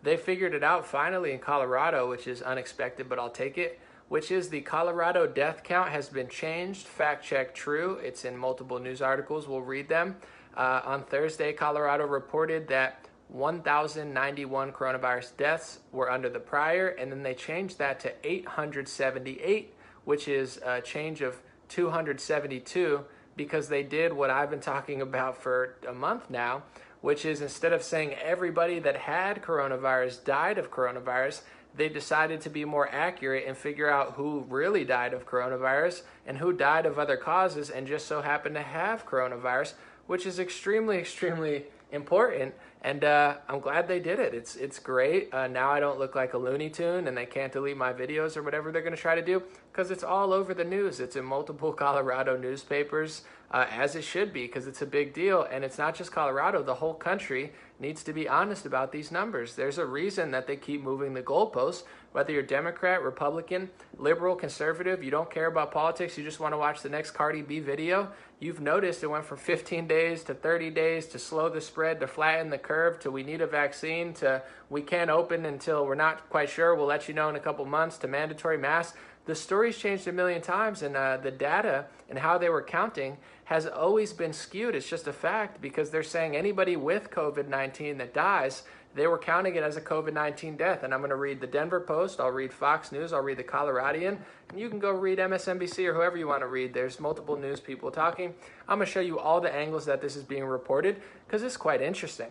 they figured it out finally in Colorado, which is unexpected, but I'll take it, which is the Colorado death count has been changed. Fact check true. It's in multiple news articles. We'll read them. On Thursday, Colorado reported that 1,091 coronavirus deaths were under the prior, and then they changed that to 878, which is a change of 272, because they did what I've been talking about for a month now, which is instead of saying everybody that had coronavirus died of coronavirus, they decided to be more accurate and figure out who really died of coronavirus and who died of other causes and just so happened to have coronavirus, which is extremely, extremely important. And I'm glad they did it. It's great. Now I don't look like a Looney Tune and they can't delete my videos or whatever they're going to try to do, because it's all over the news. It's in multiple Colorado newspapers, as it should be, because it's a big deal. And it's not just Colorado. The whole country needs to be honest about these numbers. There's a reason that they keep moving the goalposts. Whether you're Democrat, Republican, liberal, conservative, you don't care about politics, you just want to watch the next Cardi B video, you've noticed it went from 15 days to 30 days to slow the spread to flatten the curve to we need a vaccine to we can't open until we're not quite sure, we'll let you know in a couple months, to mandatory masks. The story's changed a million times, and the data and how they were counting has always been skewed. It's just a fact, because they're saying anybody with COVID-19 that dies, they were counting it as a COVID-19 death. And I'm going to read the Denver Post, I'll read Fox News, I'll read the Coloradian, and you can go read MSNBC or whoever you want to read. There's multiple news people talking. I'm going to show you all the angles that this is being reported, because it's quite interesting.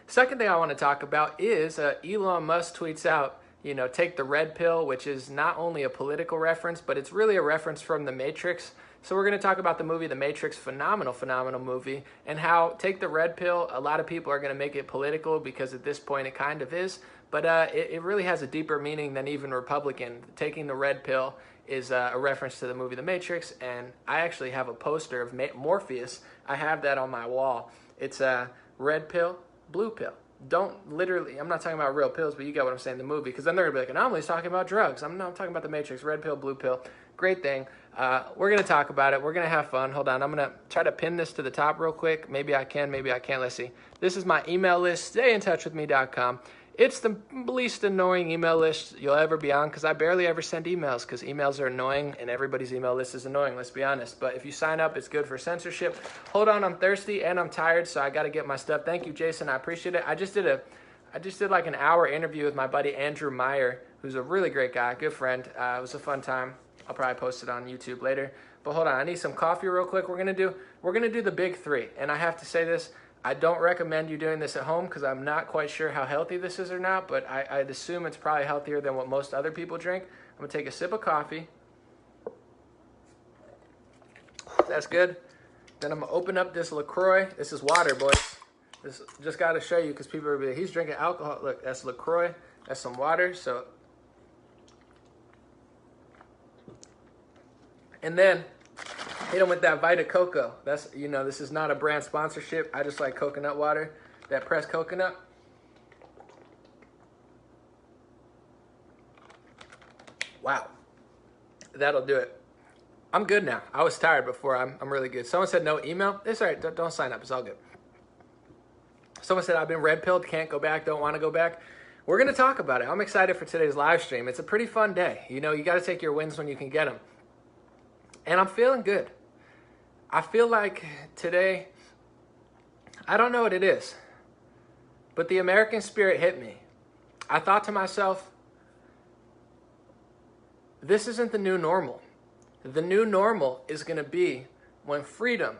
Second thing I want to talk about is Elon Musk tweets out, take the red pill, which is not only a political reference, but it's really a reference from The Matrix. So we're going to talk about the movie The Matrix, phenomenal movie, and how take the red pill, a lot of people are going to make it political because at this point it kind of is, but it really has a deeper meaning than even Republican. Taking the red pill is a reference to the movie The Matrix, and I actually have a poster of Morpheus. I have that on my wall. It's a red pill, blue pill. Don't literally, I'm not talking about real pills, but you get what I'm saying, the movie, because then they're going to be like, Anomaly's talking about drugs. I'm talking about The Matrix, red pill, blue pill. Great thing. We're going to talk about it. We're going to have fun. Hold on. I'm going to try to pin this to the top real quick. Maybe I can, maybe I can't. Let's see. This is my email list, stayintouchwithme.com. It's the least annoying email list you'll ever be on, because I barely ever send emails, because emails are annoying and everybody's email list is annoying, let's be honest. But if you sign up, it's good for censorship. Hold on, I'm thirsty and I'm tired, so I got to get my stuff. Thank you, Jason. I appreciate it. I just did like an hour interview with my buddy Andrew Meyer, who's a really great guy, good friend. It was a fun time. I'll probably post it on YouTube later. But hold on, I need some coffee real quick. We're gonna do the big three. And I have to say this, I don't recommend you doing this at home, because I'm not quite sure how healthy this is or not, but I'd assume it's probably healthier than what most other people drink. I'm gonna take a sip of coffee. That's good. Then I'm gonna open up this LaCroix. This is water, boys. This just gotta show you, because people are like, he's drinking alcohol. Look, that's LaCroix. That's some water. So, and then hit them with that Vita Coco. That's, this is not a brand sponsorship. I just like coconut water, that pressed coconut. Wow, that'll do it. I'm good now. I was tired before. I'm really good. Someone said no email. It's all right. Don't sign up. It's all good. Someone said I've been red pilled, can't go back, don't want to go back. We're going to talk about it. I'm excited for today's live stream. It's a pretty fun day. You got to take your wins when you can get them. And I'm feeling good. I feel like today, I don't know what it is, but the American spirit hit me. I thought to myself, this isn't the new normal. The new normal is going to be when freedom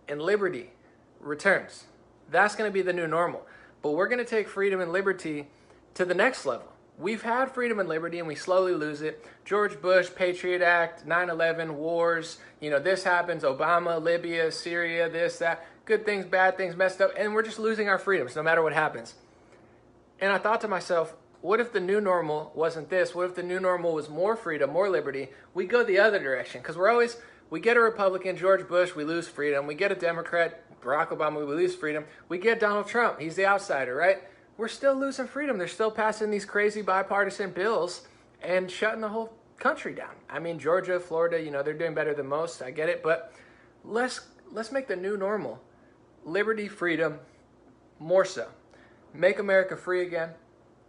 and liberty returns. That's going to be the new normal. But we're going to take freedom and liberty to the next level. We've had freedom and liberty and we slowly lose it. George Bush, Patriot Act, 9/11, wars, this happens, Obama, Libya, Syria, this, that, good things, bad things, messed up, and we're just losing our freedoms no matter what happens. And I thought to myself, what if the new normal wasn't this? What if the new normal was more freedom, more liberty? We go the other direction, because we get a Republican, George Bush, we lose freedom. We get a Democrat, Barack Obama, we lose freedom. We get Donald Trump, he's the outsider, right? We're still losing freedom. They're still passing these crazy bipartisan bills and shutting the whole country down. I mean, Georgia, Florida, they're doing better than most. I get it, but let's make the new normal liberty, freedom, more so. Make America free again.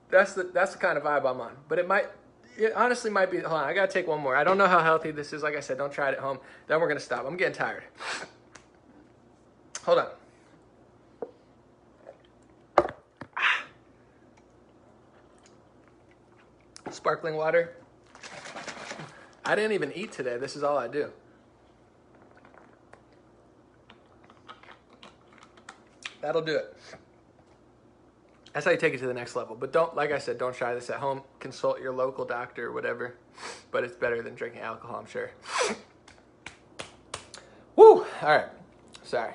That's the kind of vibe I'm on. But it honestly might be. Hold on, I gotta take one more. I don't know how healthy this is. Like I said, don't try it at home. Then we're gonna stop. I'm getting tired. Hold on. Sparkling water. I didn't even eat today. This is all I do. That'll do it. That's how you take it to the next level. But don't, like I said, don't try this at home. Consult your local doctor or whatever. But it's better than drinking alcohol, I'm sure. Woo! All right. Sorry.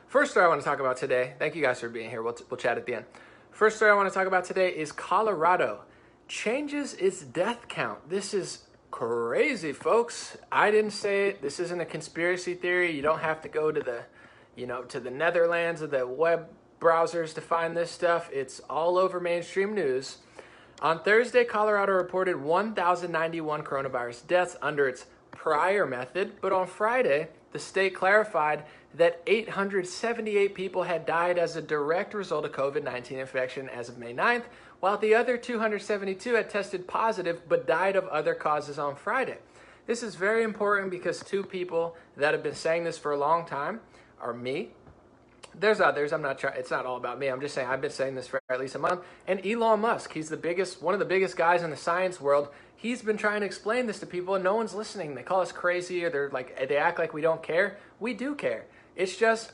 First story I want to talk about today. Thank you guys for being here. We'll chat at the end. First story I want to talk about today is Colorado changes its death count. This is crazy, folks. I didn't say it. This isn't a conspiracy theory. You don't have to go to the Netherlands or the web browsers to find this stuff. It's all over mainstream news. On Thursday, Colorado reported 1,091 coronavirus deaths under its prior method, but on Friday, the state clarified that 878 people had died as a direct result of COVID-19 infection as of May 9th, while the other 272 had tested positive but died of other causes on Friday. This is very important because two people that have been saying this for a long time are me. There's others. It's not all about me. I'm just saying I've been saying this for at least a month. And Elon Musk, he's one of the biggest guys in the science world. He's been trying to explain this to people and no one's listening. They call us crazy or they act like we don't care. We do care. It's just,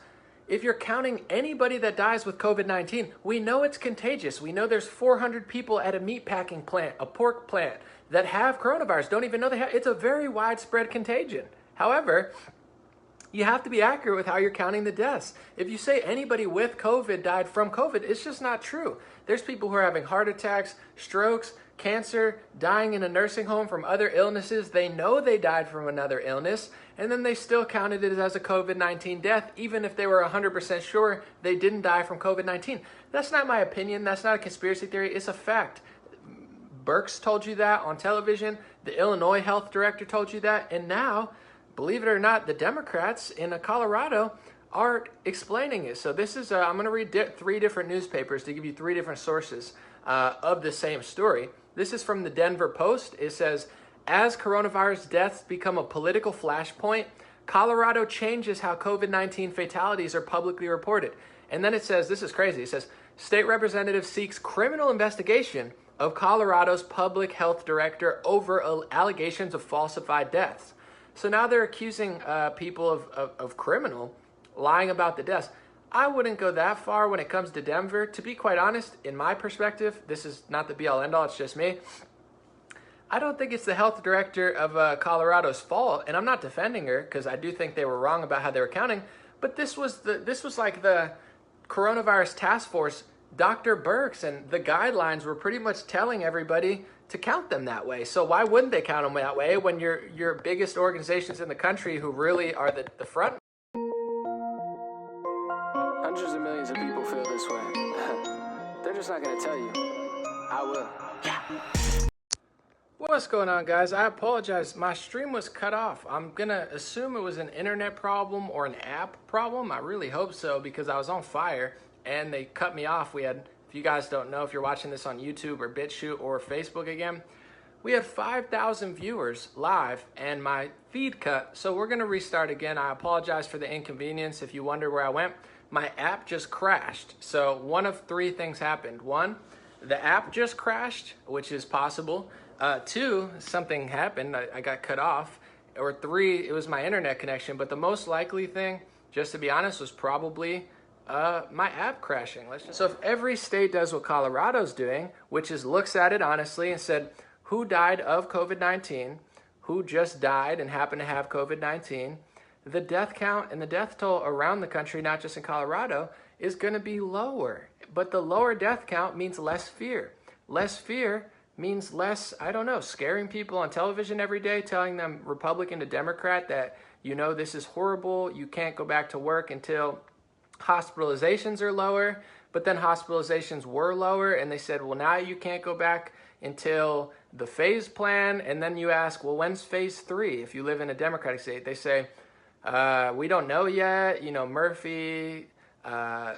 if you're counting anybody that dies with COVID-19, we know it's contagious. We know there's 400 people at a meatpacking plant, a pork plant, that have coronavirus. Don't even know they have. It's a very widespread contagion. However, you have to be accurate with how you're counting the deaths. If you say anybody with COVID died from COVID, it's just not true. There's people who are having heart attacks, strokes, cancer, dying in a nursing home from other illnesses. They know they died from another illness, and then they still counted it as a COVID-19 death, even if they were 100% sure they didn't die from COVID-19. That's not my opinion. That's not a conspiracy theory. It's a fact. Birx told you that on television. The Illinois health director told you that. And now, believe it or not, the Democrats in Colorado are explaining it. So this is, I'm going to read three different newspapers to give you three different sources of the same story. This is from the Denver Post. It says, as coronavirus deaths become a political flashpoint, Colorado changes how COVID-19 fatalities are publicly reported. And then it says, this is crazy. It says, state representative seeks criminal investigation of Colorado's public health director over allegations of falsified deaths. So now they're accusing people of criminal lying about the deaths. I wouldn't go that far when it comes to Denver. To be quite honest, in my perspective, this is not the be-all end-all, it's just me. I don't think it's the health director of Colorado's fault, and I'm not defending her because I do think they were wrong about how they were counting. But this was like the coronavirus task force, Dr. Birx, and the guidelines were pretty much telling everybody to count them that way. So why wouldn't they count them that way when your biggest organizations in the country who really are the front? Hundreds of millions of people feel this way. They're just not going to tell you. I will. What's going on, guys? I apologize. My stream was cut off. I'm going to assume it was an internet problem or an app problem. I really hope so because I was on fire and they cut me off. We had, if you guys don't know, if you're watching this on YouTube or BitChute or Facebook again, we had 5,000 viewers live and my feed cut. So we're going to restart again. I apologize for the inconvenience. If you wonder where I went, my app just crashed. So one of three things happened. One, the app just crashed, which is possible. Two, something happened. I got cut off. Or three, it was my internet connection. But the most likely thing, just to be honest, was probably my app crashing. So if every state does what Colorado's doing, which is looks at it honestly and said, who died of COVID-19, who just died and happened to have COVID-19, the death count and the death toll around the country, not just in Colorado, is going to be lower. But the lower death count means less fear. Less fear means less, I don't know, scaring people on television every day, telling them Republican to Democrat that, you know, this is horrible, you can't go back to work until hospitalizations are lower. But then hospitalizations were lower and they said, well, now you can't go back until the phase plan. And then you ask, well, when's phase 3? If you live in a Democratic state, they say, we don't know yet. You know, Murphy,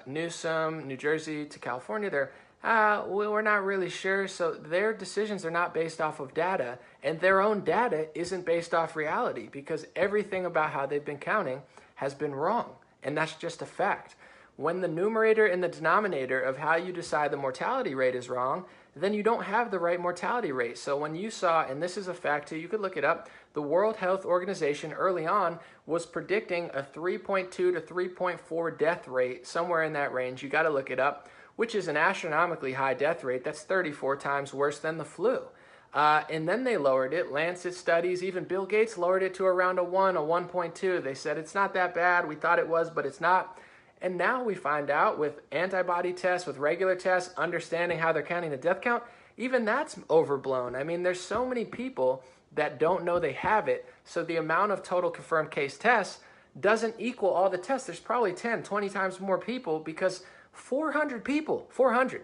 Newsom, New Jersey to California, they're We're not really sure. So their decisions are not based off of data, and their own data isn't based off reality because everything about how they've been counting has been wrong. And that's just a fact. When the numerator and the denominator of how you decide the mortality rate is wrong, then you don't have the right mortality rate. So when you saw, and this is a fact too, you could look it up, the World Health Organization early on was predicting a 3.2 to 3.4 death rate, somewhere in that range. You got to look it up, which is an astronomically high death rate. That's 34 times worse than the flu. And then they lowered it. Lancet studies, even Bill Gates lowered it to around a 1, a 1.2. They said it's not that bad. We thought it was, but it's not. And now we find out with antibody tests, with regular tests, understanding how they're counting the death count, even that's overblown. I mean, there's so many people that don't know they have it. So the amount of total confirmed case tests doesn't equal all the tests. There's probably 10, 20 times more people because 400 people, 400,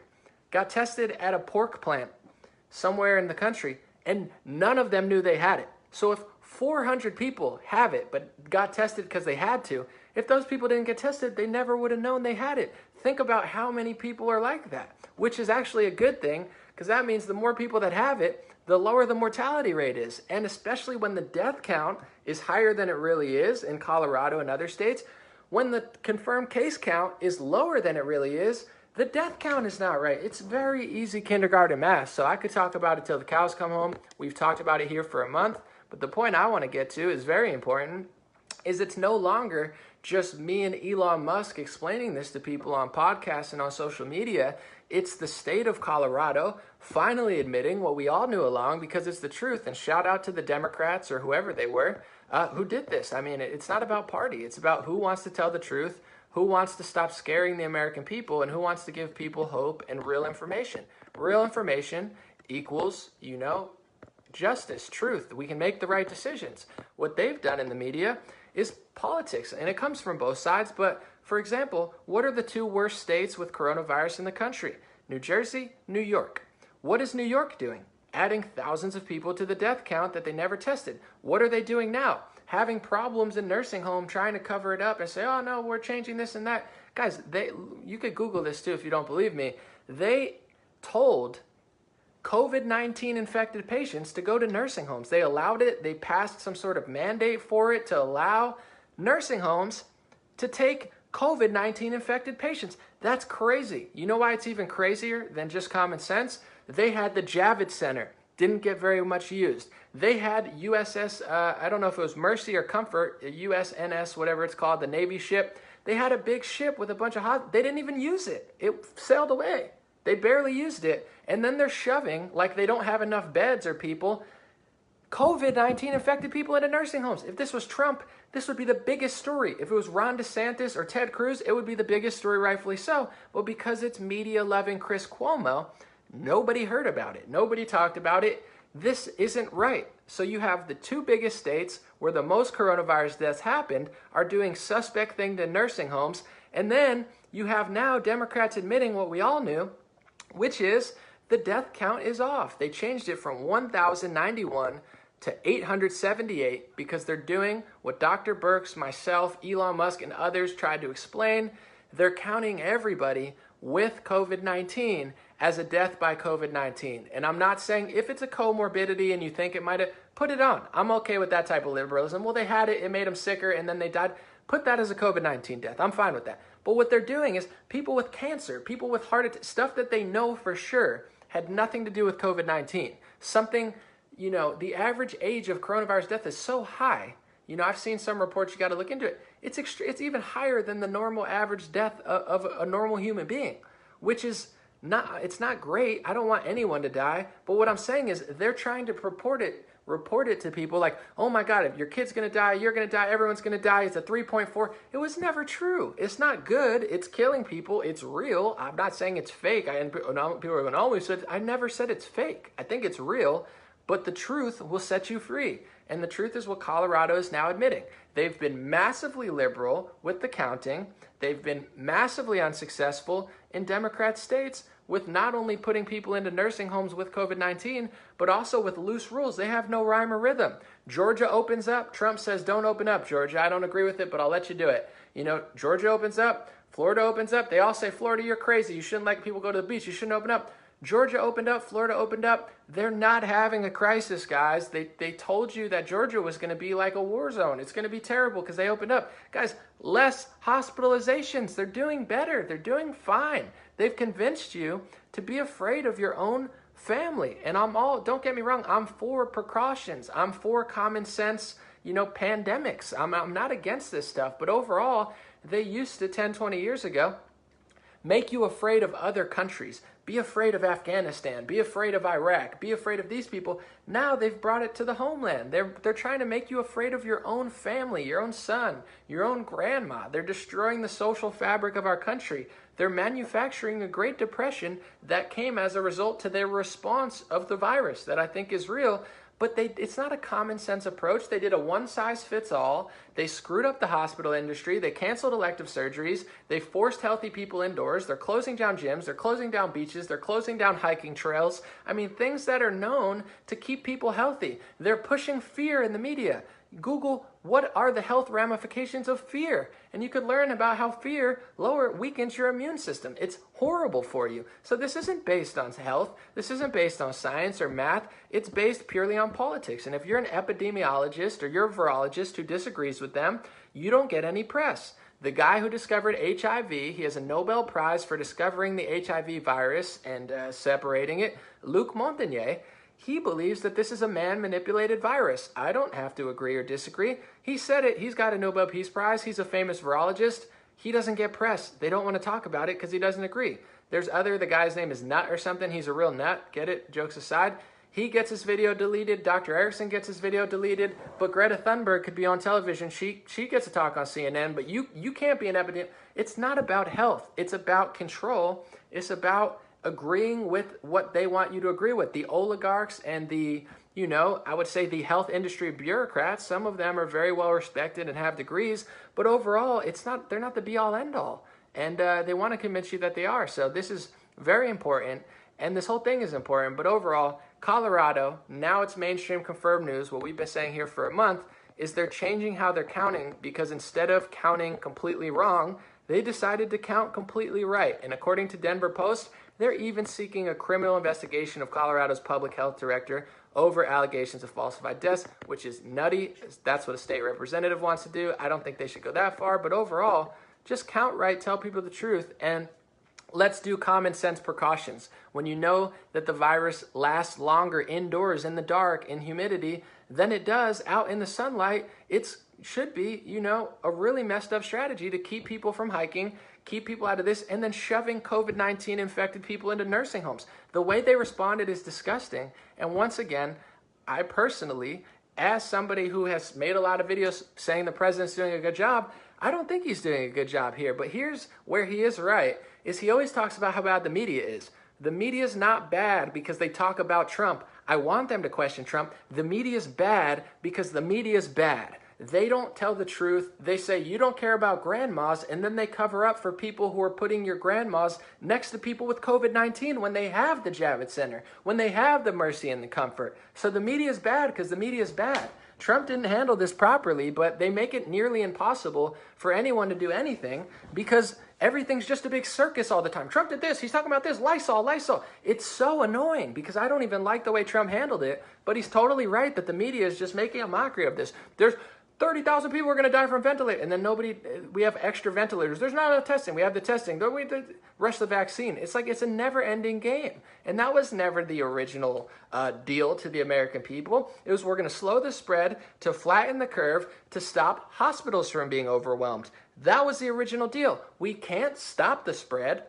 got tested at a pork plant somewhere in the country, and none of them knew they had it. So if 400 people have it but got tested because they had to, if those people didn't get tested, they never would have known they had it. Think about how many people are like that, which is actually a good thing because that means the more people that have it, the lower the mortality rate is. And especially when the death count is higher than it really is in Colorado and other states, when the confirmed case count is lower than it really is, the death count is not right. It's very easy kindergarten math. So I could talk about it till the cows come home. We've talked about it here for a month. But the point I want to get to is very important, is it's no longer just me and Elon Musk explaining this to people on podcasts and on social media. It's the state of Colorado finally admitting what we all knew along because it's the truth. And shout out to the Democrats or whoever they were who did this. I mean, it's not about party. It's about who wants to tell the truth, who wants to stop scaring the American people, and who wants to give people hope and real information. Real information equals, justice, truth. We can make the right decisions. What they've done in the media is politics, and it comes from both sides. But for example, what are the two worst states with coronavirus in the country? New Jersey, New York. What is New York doing? Adding thousands of people to the death count that they never tested. What are they doing now? Having problems in nursing home, trying to cover it up and say, oh no, we're changing this and that. Guys, you could Google this too if you don't believe me. They told COVID-19 infected patients to go to nursing homes. They allowed it. They passed some sort of mandate for it to allow nursing homes to take COVID-19 infected patients. That's crazy. You know why it's even crazier than just common sense? They had the Javits Center. Didn't get very much used. They had USS, I don't know if it was Mercy or Comfort, USNS, whatever it's called, the Navy ship. They had a big ship with a bunch of they didn't even use it. It sailed away. They barely used it. And then they're shoving, like they don't have enough beds or people, COVID-19 infected people into nursing homes. If this was Trump, this would be the biggest story. If it was Ron DeSantis or Ted Cruz, it would be the biggest story, rightfully so. But because it's media-loving Chris Cuomo, nobody heard about it. Nobody talked about it. This isn't right. So you have the two biggest states where the most coronavirus deaths happened are doing suspect thing to nursing homes. And then you have now Democrats admitting what we all knew, which is the death count is off. They changed it from 1,091 to 878 because they're doing what Dr. Birx, myself, Elon Musk, and others tried to explain. They're counting everybody with COVID-19 as a death by COVID-19. And I'm not saying if it's a comorbidity and you think it might have, put it on. I'm okay with that type of liberalism. Well, they had it, it made them sicker, and then they died. Put that as a COVID-19 death. I'm fine with that. But what they're doing is people with cancer, people with heart attack, stuff that they know for sure had nothing to do with COVID-19. Something, the average age of coronavirus death is so high. I've seen some reports, you got to look into it. It's even higher than the normal average death of a normal human being, which is it's not great. I don't want anyone to die. But what I'm saying is they're trying to report it to people like, oh my God, if your kid's going to die, you're going to die, everyone's going to die. It's a 3.4. It was never true. It's not good. It's killing people. It's real. I'm not saying it's fake. People are going to always say, I never said it's fake. I think it's real, but the truth will set you free. And the truth is what Colorado is now admitting. They've been massively liberal with the counting. They've been massively unsuccessful in Democrat states with not only putting people into nursing homes with COVID-19, but also with loose rules. They have no rhyme or rhythm. Georgia opens up. Trump says, don't open up, Georgia. I don't agree with it, but I'll let you do it. Georgia opens up. Florida opens up. They all say, Florida, you're crazy. You shouldn't let people go to the beach. You shouldn't open up. Georgia opened up. Florida opened up. They're not having a crisis, guys. They told you that Georgia was going to be like a war zone. It's going to be terrible because they opened up. Guys, less hospitalizations. They're doing better. They're doing fine. They've convinced you to be afraid of your own family. And don't get me wrong, I'm for precautions. I'm for common sense, pandemics. I'm not against this stuff. But overall, they used to 10, 20 years ago make you afraid of other countries. Be afraid of Afghanistan. Be afraid of Iraq. Be afraid of these people. Now they've brought it to the homeland. They're trying to make you afraid of your own family, your own son, your own grandma. They're destroying the social fabric of our country. They're manufacturing a Great Depression that came as a result to their response of the virus that I think is real. But it's not a common sense approach. They did a one-size-fits-all. They screwed up the hospital industry. They canceled elective surgeries. They forced healthy people indoors. They're closing down gyms. They're closing down beaches. They're closing down hiking trails. I mean, things that are known to keep people healthy. They're pushing fear in the media. Google, what are the health ramifications of fear? And you could learn about how fear weakens your immune system. It's horrible for you. So this isn't based on health. This isn't based on science or math. It's based purely on politics. And if you're an epidemiologist or you're a virologist who disagrees with them, you don't get any press. The guy who discovered HIV, he has a Nobel Prize for discovering the HIV virus and separating it, Luc Montagnier. He believes that this is a man-manipulated virus. I don't have to agree or disagree. He said it. He's got a Nobel Peace Prize. He's a famous virologist. He doesn't get press. They don't want to talk about it because he doesn't agree. The guy's name is Nut or something. He's a real nut. Get it? Jokes aside. He gets his video deleted. Dr. Erickson gets his video deleted. But Greta Thunberg could be on television. She gets to talk on CNN. But you can't be an epidemic. It's not about health. It's about control. It's about agreeing with what they want you to agree with. The oligarchs and I would say the health industry bureaucrats, some of them are very well respected and have degrees, but overall, they're not the be all end all. And they want to convince you that they are. So this is very important. And this whole thing is important. But overall, Colorado, now it's mainstream confirmed news. What we've been saying here for a month is they're changing how they're counting, because instead of counting completely wrong, they decided to count completely right. And according to Denver Post, they're even seeking a criminal investigation of Colorado's public health director over allegations of falsified deaths, which is nutty. That's what a state representative wants to do. I don't think they should go that far. But overall, just count right, tell people the truth, and let's do common sense precautions. When you know that the virus lasts longer indoors in the dark, in humidity, than it does out in the sunlight, it should be, a really messed up strategy to keep people from hiking, keep people out of this, and then shoving COVID-19 infected people into nursing homes. The way they responded is disgusting. And once again, I personally, as somebody who has made a lot of videos saying the president's doing a good job, I don't think he's doing a good job here. But here's where he is right, is he always talks about how bad the media is. The media is not bad because they talk about Trump. I want them to question Trump. The media is bad because the media is bad. They don't tell the truth. They say you don't care about grandmas, and then they cover up for people who are putting your grandmas next to people with COVID-19 when they have the Javits Center, when they have the Mercy and the Comfort. So the media is bad because the media is bad. Trump didn't handle this properly, but they make it nearly impossible for anyone to do anything because everything's just a big circus all the time. Trump did this. He's talking about this. Lysol, Lysol. It's so annoying because I don't even like the way Trump handled it, but he's totally right that the media is just making a mockery of this. There's 30,000 people are going to die from ventilators, and then we have extra ventilators. There's not enough testing. We have the testing. We rush the vaccine. It's like it's a never-ending game. And that was never the original deal to the American people. It was, we're going to slow the spread to flatten the curve to stop hospitals from being overwhelmed. That was the original deal. We can't stop the spread.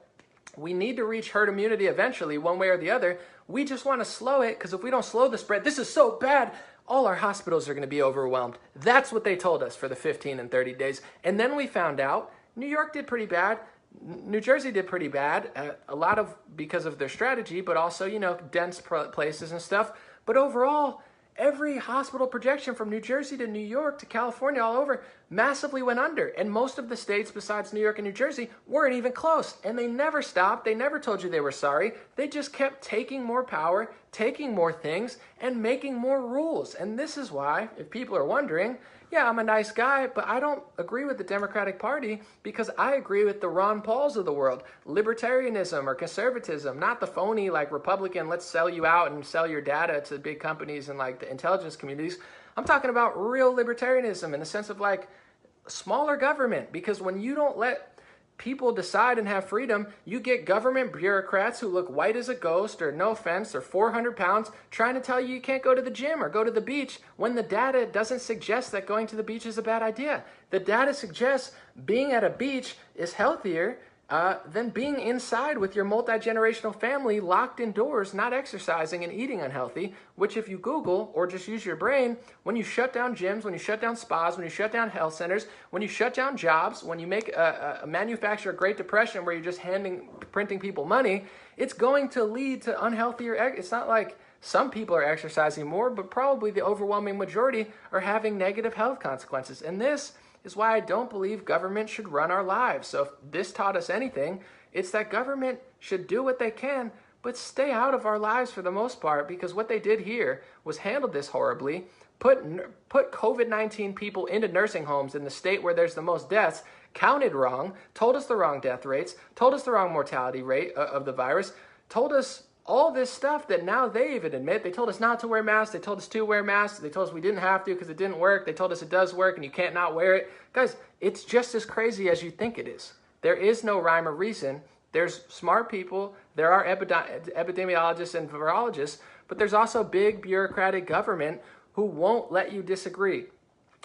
We need to reach herd immunity eventually, one way or the other. We just want to slow it, because if we don't slow the spread, this is so bad, all our hospitals are going to be overwhelmed. That's what they told us for the 15 and 30 days. And then we found out New York did pretty bad. New Jersey did pretty bad, a lot of because of their strategy, but also, dense places and stuff. But overall, every hospital projection from New Jersey to New York to California all over massively went under. And most of the states besides New York and New Jersey weren't even close. And they never stopped. They never told you they were sorry. They just kept taking more power, taking more things, and making more rules. And this is why, if people are wondering, yeah, I'm a nice guy, but I don't agree with the Democratic Party because I agree with the Ron Pauls of the world. Libertarianism or conservatism, not the phony like Republican, let's sell you out and sell your data to big companies and like the intelligence communities. I'm talking about real libertarianism in the sense of like smaller government, because when you don't let people decide and have freedom, you get government bureaucrats who look white as a ghost, or no offense, or 400 pounds, trying to tell you you can't go to the gym or go to the beach when the data doesn't suggest that going to the beach is a bad idea. The data suggests being at a beach is healthier than being inside with your multi-generational family locked indoors, not exercising and eating unhealthy, which if you Google or just use your brain, when you shut down gyms, when you shut down spas, when you shut down health centers, when you shut down jobs, when you make a manufacture a Great Depression where you're just printing people money, it's going to lead to unhealthier, it's not like some people are exercising more, but probably the overwhelming majority are having negative health consequences. And this is why I don't believe government should run our lives. So if this taught us anything, it's that government should do what they can, but stay out of our lives for the most part, because what they did here was handle this horribly, put COVID-19 people into nursing homes in the state where there's the most deaths, counted wrong, told us the wrong death rates, told us the wrong mortality rate of the virus, told us all this stuff that now they even admit. They told us not to wear masks. They told us to wear masks. They told us we didn't have to because it didn't work. They told us it does work and you can't not wear it. Guys, it's just as crazy as you think it is. There is no rhyme or reason. There's smart people. There are epidemiologists and virologists, but there's also big bureaucratic government who won't let you disagree.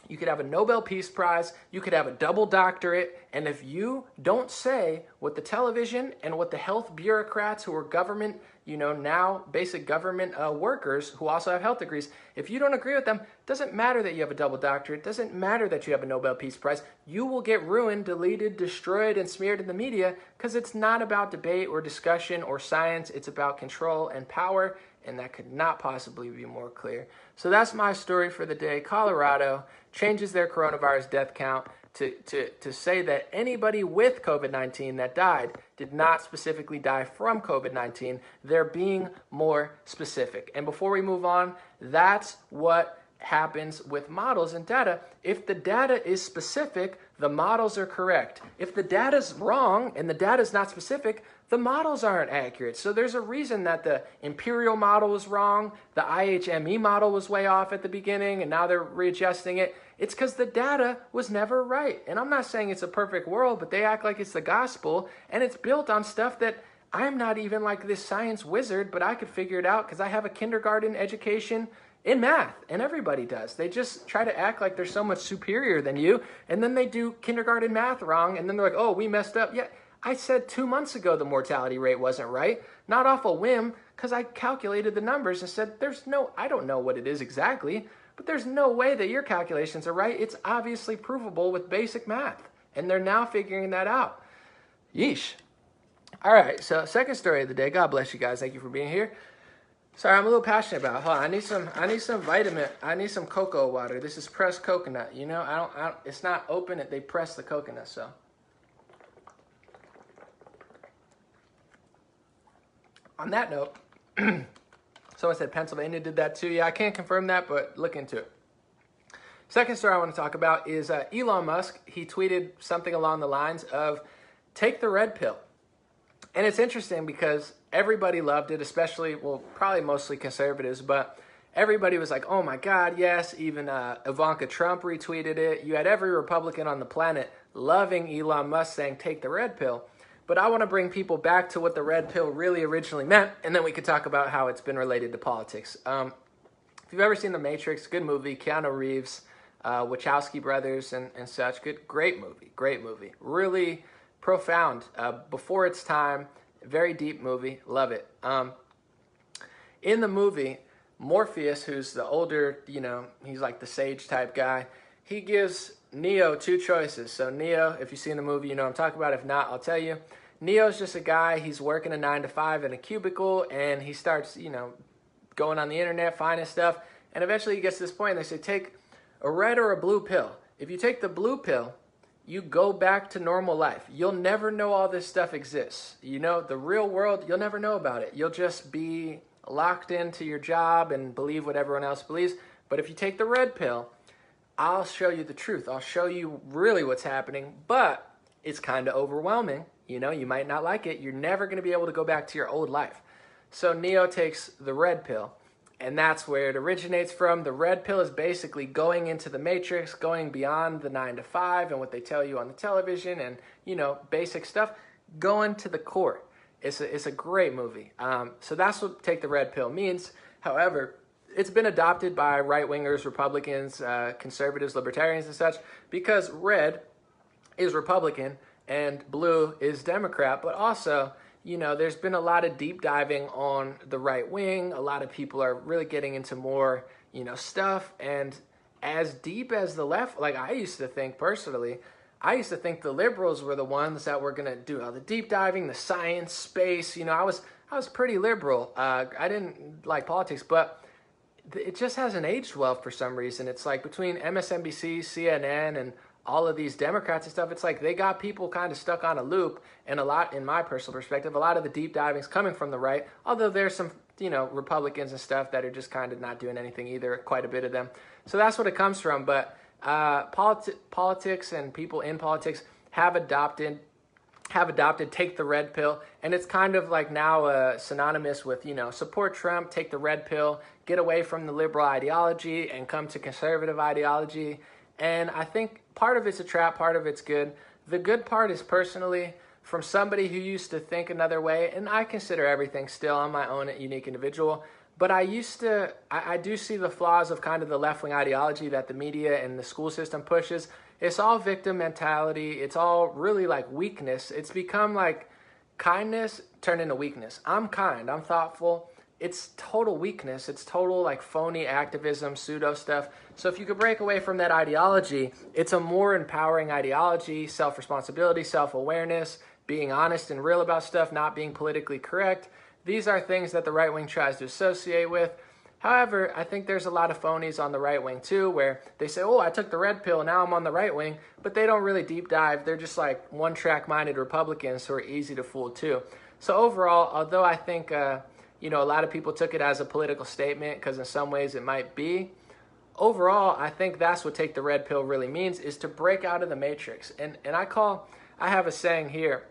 You could have a Nobel Peace Prize, you could have a double doctorate, and if you don't say what the television and what the health bureaucrats who are government, now basic government workers who also have health degrees, if you don't agree with them, it doesn't matter that you have a double doctorate, it doesn't matter that you have a Nobel Peace Prize, you will get ruined, deleted, destroyed, and smeared in the media because it's not about debate or discussion or science, it's about control and power, and that could not possibly be more clear. So that's my story for the day. Colorado changes their coronavirus death count to say that anybody with COVID-19 that died did not specifically die from COVID-19. They're being more specific. And before we move on, that's what happens with models and data. If the data is specific, the models are correct. If the data's wrong and the data's not specific, the models aren't accurate. So there's a reason that the Imperial model was wrong, the IHME model was way off at the beginning, and now they're readjusting it. It's because the data was never right. And I'm not saying it's a perfect world, but they act like it's the gospel, and it's built on stuff that I'm not even like this science wizard, but I could figure it out because I have a kindergarten education in math, and everybody does. They just try to act like they're so much superior than you, and then they do kindergarten math wrong, and then they're like, oh, we messed up. Yeah, I said 2 months ago the mortality rate wasn't right, not off a whim, because I calculated the numbers and said, I don't know what it is exactly, but there's no way that your calculations are right. It's obviously provable with basic math, and they're now figuring that out. Yeesh. All right, so second story of the day. God bless you guys. Thank you for being here. Sorry, I'm a little passionate about it. Hold on, I need some vitamin. I need some cocoa water. This is pressed coconut. I don't it's not open. They press the coconut, so. On that note, someone said Pennsylvania did that too. Yeah, I can't confirm that, but look into it. Second story I want to talk about is Elon Musk. He tweeted something along the lines of, take the red pill. And it's interesting because everybody loved it, especially, well, probably mostly conservatives, but everybody was like, oh my God, yes. Even Ivanka Trump retweeted it. You had every Republican on the planet loving Elon Musk saying, take the red pill. But I want to bring people back to what the red pill really originally meant, and then we could talk about how it's been related to politics. If you've ever seen The Matrix, good movie, Keanu Reeves, Wachowski brothers and such, great movie, really profound, before its time, very deep movie, love it. In the movie, Morpheus, who's the older, he's like the sage type guy, he gives Neo two choices. So Neo, if you've seen the movie, you know what I'm talking about. If not, I'll tell you. Neo's just a guy, he's working a 9-to-5 in a cubicle, and he starts, going on the internet, finding stuff, and eventually he gets to this point, and they say, take a red or a blue pill. If you take the blue pill, you go back to normal life. You'll never know all this stuff exists. You know, the real world, you'll never know about it. You'll just be locked into your job and believe what everyone else believes. But if you take the red pill, I'll show you the truth. I'll show you really what's happening, but it's kind of overwhelming. You know, you might not like it. You're never going to be able to go back to your old life. So Neo takes the red pill, and that's where it originates from. The red pill is basically going into the matrix, going beyond the 9 to 5 and what they tell you on the television and, you know, basic stuff, going to the core. It's a great movie. So that's what take the red pill means. However, it's been adopted by right-wingers, Republicans, conservatives, libertarians, and such, because red is Republican and blue is Democrat. But also, you know, there's been a lot of deep diving on the right wing. A lot of people are really getting into more, you know, stuff. And as deep as the left, like I used to think personally, I used to think the liberals were the ones that were going to do all the deep diving, the science, space. You know, I was pretty liberal. I didn't like politics, but it just hasn't aged well for some reason. It's like between MSNBC, CNN, and all of these Democrats and stuff, it's like they got people kind of stuck on a loop. And a lot, in my personal perspective, a lot of the deep diving's coming from the right, although there's some, you know, Republicans and stuff that are just kind of not doing anything either, quite a bit of them. So that's what it comes from. But politics and people in politics have adopted take the red pill, and it's kind of like now synonymous with, you know, support Trump, take the red pill, get away from the liberal ideology and come to conservative ideology. And I think part of it's a trap, part of it's good. The good part is personally from somebody who used to think another way, and I consider everything still, I'm my own unique individual, but I do see the flaws of kind of the left-wing ideology that the media and the school system pushes. It's all victim mentality. It's all really like weakness. It's become like kindness turned into weakness. I'm kind. I'm thoughtful. It's total weakness. It's total like phony activism, pseudo stuff. So if you could break away from that ideology, it's a more empowering ideology, self-responsibility, self-awareness, being honest and real about stuff, not being politically correct. These are things that the right wing tries to associate with. However, I think there's a lot of phonies on the right wing too, where they say, oh, I took the red pill, now I'm on the right wing, but they don't really deep dive. They're just like one-track minded Republicans who are easy to fool too. So overall, although I think, you know, a lot of people took it as a political statement, because in some ways it might be, overall, I think that's what take the red pill really means, is to break out of the matrix. And I have a saying here,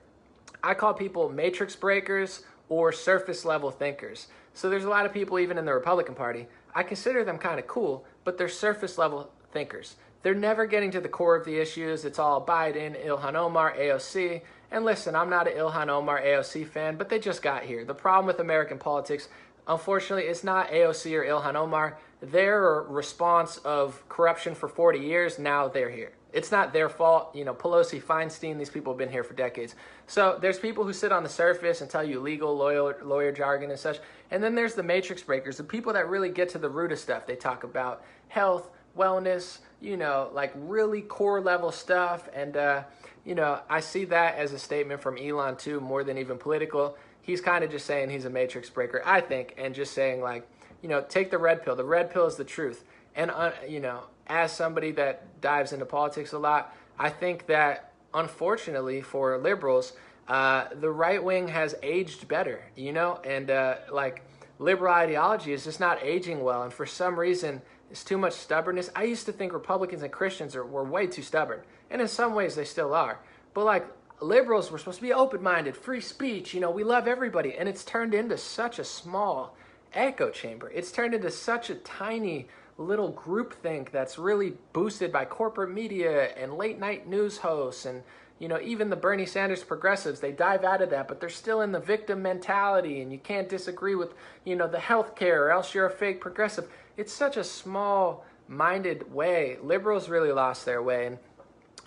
I call people matrix breakers or surface level thinkers. So there's a lot of people even in the Republican Party, I consider them kind of cool, but they're surface level thinkers. They're never getting to the core of the issues. It's all Biden, Ilhan Omar, AOC. And listen, I'm not an Ilhan Omar, AOC fan, but they just got here. The problem with American politics, unfortunately, it's not AOC or Ilhan Omar. Their response of corruption for 40 years, now they're here. It's not their fault. You know, Pelosi, Feinstein, these people have been here for decades. So there's people who sit on the surface and tell you legal lawyer jargon and such. And then there's the matrix breakers, the people that really get to the root of stuff. They talk about health, wellness, you know, like really core level stuff. And, you know, I see that as a statement from Elon too, more than even political. He's kind of just saying he's a matrix breaker, I think, and just saying like, you know, take the red pill. The red pill is the truth. And, you know, as somebody that dives into politics a lot, I think that unfortunately for liberals, the right wing has aged better, you know, and like liberal ideology is just not aging well. And for some reason, it's too much stubbornness. I used to think Republicans and Christians were way too stubborn. And in some ways they still are. But like liberals were supposed to be open-minded, free speech, you know, we love everybody. And it's turned into such a small echo chamber. It's turned into such a tiny little groupthink that's really boosted by corporate media and late night news hosts. And, you know, even the Bernie Sanders progressives, they dive out of that, but they're still in the victim mentality, and you can't disagree with, you know, the healthcare or else you're a fake progressive. It's such a small minded way. Liberals really lost their way. And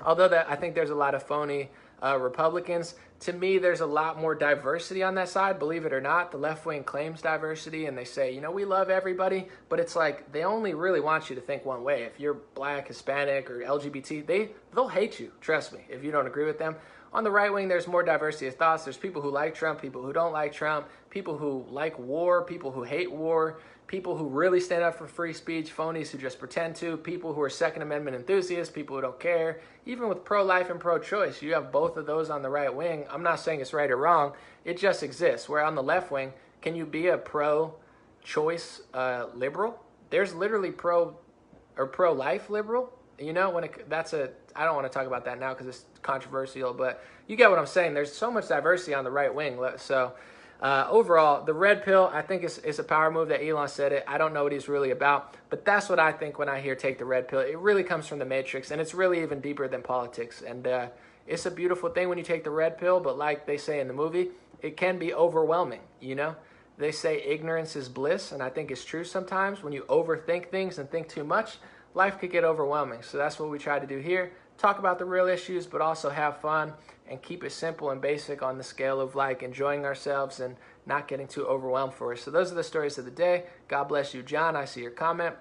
although that I think there's a lot of phony Republicans, to me, there's a lot more diversity on that side. Believe it or not, the left wing claims diversity and they say, you know, we love everybody, but it's like they only really want you to think one way. If you're black, Hispanic, or LGBT, they'll hate you. Trust me, if you don't agree with them. On the right wing, there's more diversity of thoughts. There's people who like Trump, people who don't like Trump, people who like war, people who hate war, people who really stand up for free speech, phonies who just pretend to, people who are Second Amendment enthusiasts, people who don't care. Even with pro-life and pro-choice, you have both of those on the right wing. I'm not saying it's right or wrong. It just exists. Where on the left wing, can you be a pro-choice liberal? There's literally pro-life liberal. You know, I don't want to talk about that now because it's controversial, but you get what I'm saying. There's so much diversity on the right wing. So overall, the red pill, I think is a power move that Elon said it. I don't know what he's really about, but that's what I think when I hear take the red pill. It really comes from the Matrix, and it's really even deeper than politics. And it's a beautiful thing when you take the red pill, but like they say in the movie, it can be overwhelming, you know? They say ignorance is bliss, and I think it's true sometimes. When you overthink things and think too much, life could get overwhelming. So that's what we try to do here. Talk about the real issues, but also have fun and keep it simple and basic on the scale of like enjoying ourselves and not getting too overwhelmed for us. So those are the stories of the day. God bless you, John. I see your comment.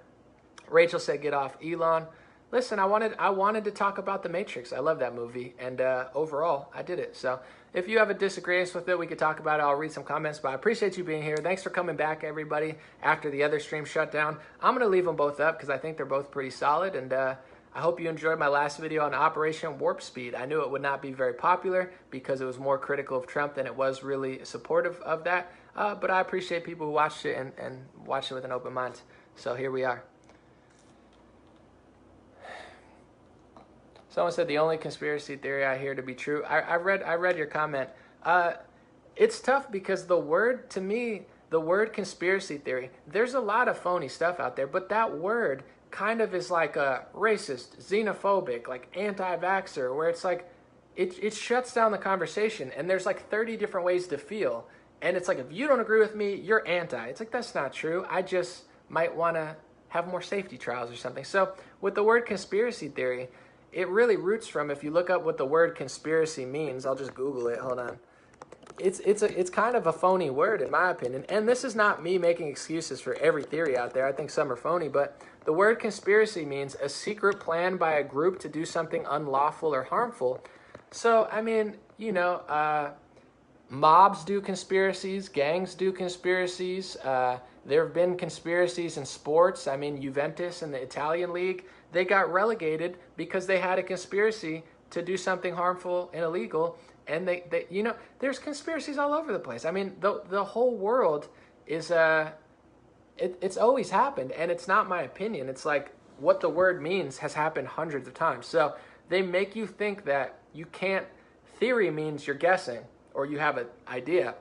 Rachel said, get off Elon. Listen, I wanted to talk about The Matrix. I love that movie, and overall, I did it. So if you have a disagreement with it, we could talk about it. I'll read some comments, but I appreciate you being here. Thanks for coming back, everybody, after the other stream shut down. I'm going to leave them both up because I think they're both pretty solid, and I hope you enjoyed my last video on Operation Warp Speed. I knew it would not be very popular because it was more critical of Trump than it was really supportive of that, but I appreciate people who watched it and watched it with an open mind. So here we are. Someone said the only conspiracy theory I hear to be true. I read your comment. It's tough because the word conspiracy theory, there's a lot of phony stuff out there, but that word kind of is like a racist, xenophobic, like anti-vaxxer, where it's like, it shuts down the conversation, and there's like 30 different ways to feel. And it's like, if you don't agree with me, you're anti. It's like, that's not true. I just might want to have more safety trials or something. So with the word conspiracy theory, it really roots from, if you look up what the word conspiracy means, I'll just Google it, hold on. It's kind of a phony word in my opinion. And this is not me making excuses for every theory out there. I think some are phony, but the word conspiracy means a secret plan by a group to do something unlawful or harmful. So, I mean, you know, mobs do conspiracies, gangs do conspiracies. There have been conspiracies in sports. I mean, Juventus and the Italian league, they got relegated because they had a conspiracy to do something harmful and illegal. And they you know, there's conspiracies all over the place. I mean, the whole world is, it's always happened. And it's not my opinion. It's like what the word means has happened hundreds of times. So they make you think that you can't, theory means you're guessing or you have an idea.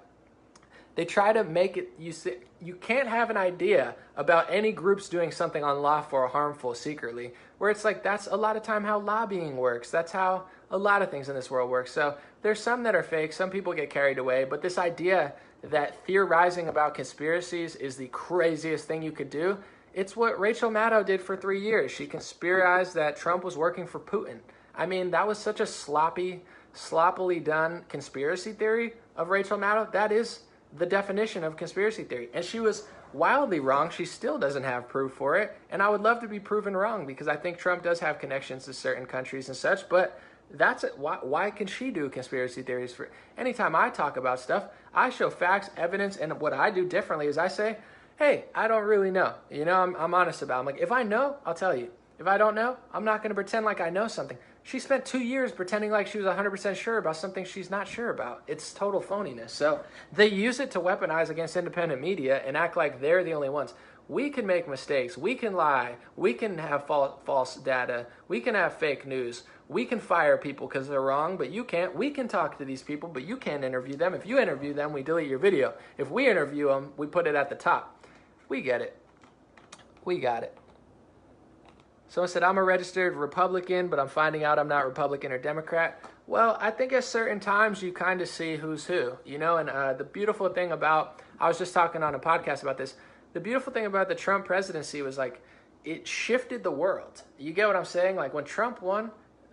They try to make it, you can't have an idea about any groups doing something unlawful or harmful secretly, where it's like, that's a lot of time how lobbying works. That's how a lot of things in this world work. So there's some that are fake. Some people get carried away. But this idea that theorizing about conspiracies is the craziest thing you could do, it's what Rachel Maddow did for 3 years. She conspirized that Trump was working for Putin. I mean, that was such a sloppily done conspiracy theory of Rachel Maddow. That is the definition of conspiracy theory. And she was wildly wrong. She still doesn't have proof for it. And I would love to be proven wrong because I think Trump does have connections to certain countries and such. But that's it. Why can she do conspiracy theories? For anytime I talk about stuff, I show facts, evidence, and what I do differently is I say, hey, I don't really know. You know, I'm honest about it. I'm like, if I know, I'll tell you. If I don't know, I'm not going to pretend like I know something. She spent 2 years pretending like she was 100% sure about something she's not sure about. It's total phoniness. So they use it to weaponize against independent media and act like they're the only ones. We can make mistakes. We can lie. We can have false data. We can have fake news. We can fire people because they're wrong, but you can't. We can talk to these people, but you can't interview them. If you interview them, we delete your video. If we interview them, we put it at the top. We get it. We got it. Someone said, I'm a registered Republican, but I'm finding out I'm not Republican or Democrat. Well, I think at certain times you kind of see who's who, you know, and the beautiful thing about, I was just talking on a podcast about this, the beautiful thing about the Trump presidency was like, it shifted the world. You get what I'm saying? Like when Trump won,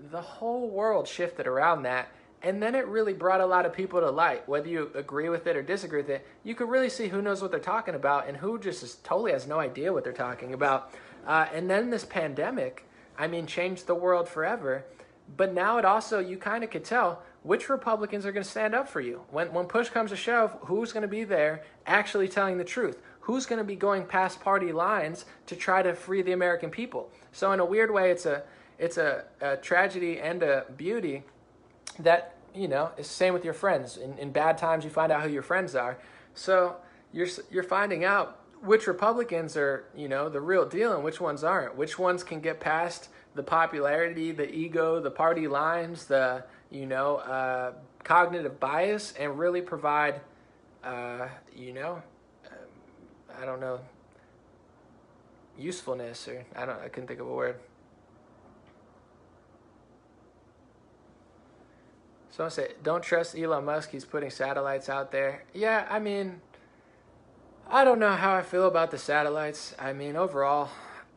the whole world shifted around that. And then it really brought a lot of people to light, whether you agree with it or disagree with it. You could really see who knows what they're talking about and who just totally has no idea what they're talking about. And then this pandemic, I mean, changed the world forever. But now it also, you kind of could tell which Republicans are going to stand up for you? When push comes to shove, who's going to be there actually telling the truth? Who's going to be going past party lines to try to free the American people? So in a weird way, it's a tragedy and a beauty that, you know, is the same with your friends. In bad times, you find out who your friends are. So you're finding out which Republicans are, you know, the real deal and which ones aren't. Which ones can get past the popularity, the ego, the party lines, the, you know, cognitive bias, and really provide, you know, I don't know, usefulness, or I couldn't think of a word. Someone said, don't trust Elon Musk, he's putting satellites out there. Yeah, I mean, I don't know how I feel about the satellites. I mean, overall,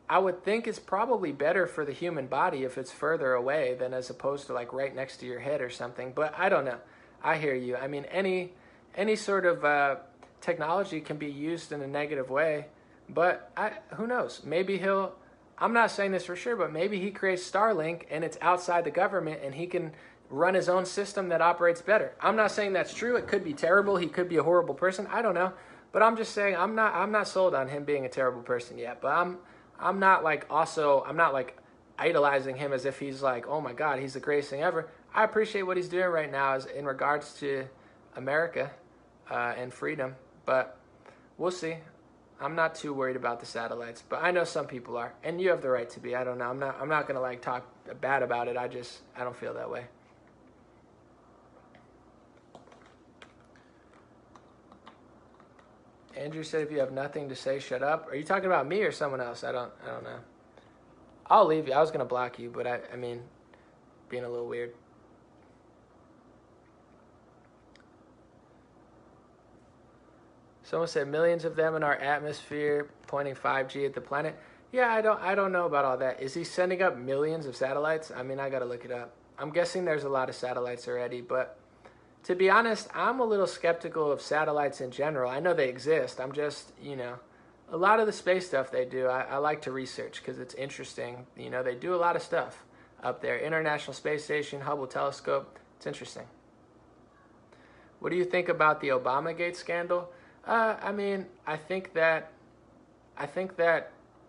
I would think it's probably better for the human body if it's further away than as opposed to like right next to your head or something. But I don't know. I hear you. I mean, any sort of technology can be used in a negative way. But who knows? Maybe I'm not saying this for sure, but maybe he creates Starlink and it's outside the government and he can run his own system that operates better. I'm not saying that's true. It could be terrible. He could be a horrible person. I don't know. But I'm just saying I'm not sold on him being a terrible person yet. But I'm not like idolizing him as if he's like, oh my God, he's the greatest thing ever. I appreciate what he's doing right now in regards to America and freedom. But we'll see. I'm not too worried about the satellites, but I know some people are, and you have the right to be. I don't know. I'm not gonna like talk bad about it. I don't feel that way. Andrew said, if you have nothing to say, shut up. Are you talking about me or someone else? I don't know. I'll leave you. I was going to block you, but I mean, being a little weird. Someone said millions of them in our atmosphere pointing 5G at the planet. Yeah, I don't know about all that. Is he sending up millions of satellites? I mean, I got to look it up. I'm guessing there's a lot of satellites already, but to be honest, I'm a little skeptical of satellites in general. I know they exist. I'm just, you know, a lot of the space stuff they do, I like to research because it's interesting. You know, they do a lot of stuff up there. International Space Station, Hubble Telescope. It's interesting. What do you think about the Obamagate scandal? I mean, I think that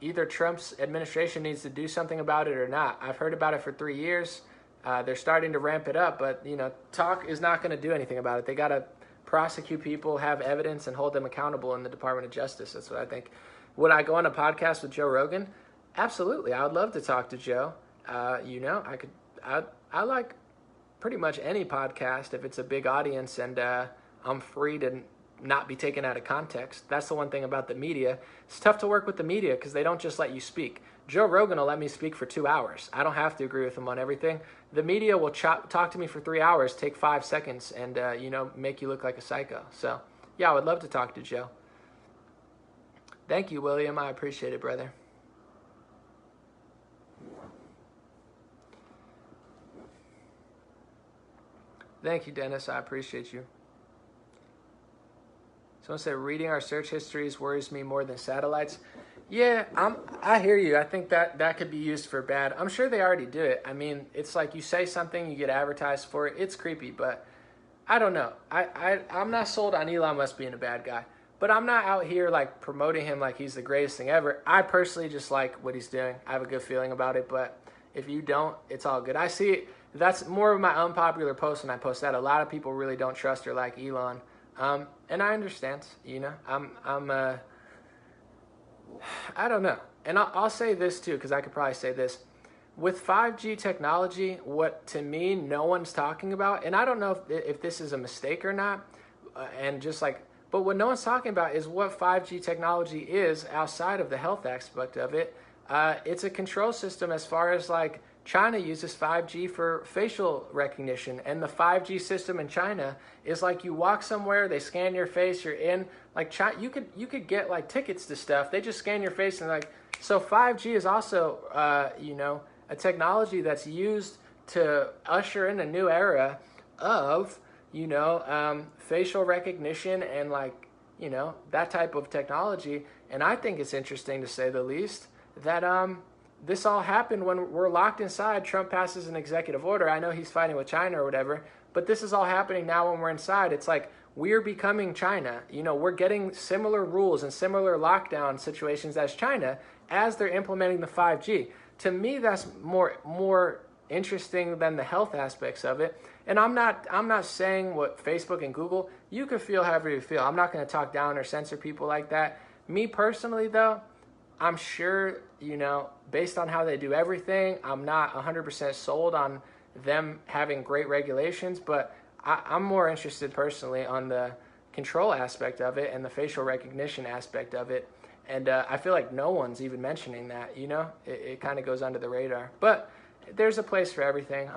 either Trump's administration needs to do something about it or not. I've heard about it for 3 years. They're starting to ramp it up, but, you know, talk is not going to do anything about it. They got to prosecute people, have evidence, and hold them accountable in the Department of Justice. That's what I think. Would I go on a podcast with Joe Rogan? Absolutely. I would love to talk to Joe. You know, I like pretty much any podcast if it's a big audience and I'm free to not be taken out of context. That's the one thing about the media. It's tough to work with the media because they don't just let you speak. Joe Rogan will let me speak for 2 hours. I don't have to agree with him on everything. The media will talk to me for 3 hours, take 5 seconds, and, you know, make you look like a psycho. So, yeah, I would love to talk to Joe. Thank you, William. I appreciate it, brother. Thank you, Dennis. I appreciate you. Someone said, reading our search histories worries me more than satellites. Yeah, I hear you. I think that could be used for bad. I'm sure they already do it. I mean, it's like you say something, you get advertised for it. It's creepy, but I don't know. I'm not sold on Elon Musk being a bad guy, but I'm not out here like promoting him like he's the greatest thing ever. I personally just like what he's doing. I have a good feeling about it, but if you don't, it's all good. I see it. That's more of my unpopular post when I post that. A lot of people really don't trust or like Elon. And I understand, you know, I don't know. And I'll say this too, because I could probably say this. With 5G technology, what to me no one's talking about, and I don't know if this is a mistake or not, but what no one's talking about is what 5G technology is outside of the health aspect of it. It's a control system as far as like China uses 5G for facial recognition, and the 5G system in China is like you walk somewhere, they scan your face, you're in. Like China, you could get like tickets to stuff. They just scan your face and like. So 5G is also you know, a technology that's used to usher in a new era of, you know, facial recognition and like, you know, that type of technology. And I think it's interesting, to say the least, that this all happened when we're locked inside. Trump passes an executive order. I know he's fighting with China or whatever, But this is all happening now when we're inside. It's like we're becoming China. You know, we're getting similar rules and similar lockdown situations as China as they're implementing the 5G. To me, that's more interesting than the health aspects of it. And I'm not saying what Facebook and Google, you can feel however you feel. I'm not going to talk down or censor people like that. Me personally, though, I'm sure, you know, based on how they do everything, I'm not 100% sold on them having great regulations, but I'm more interested personally on the control aspect of it and the facial recognition aspect of it. And I feel like no one's even mentioning that, you know? It kind of goes under the radar. But there's a place for everything.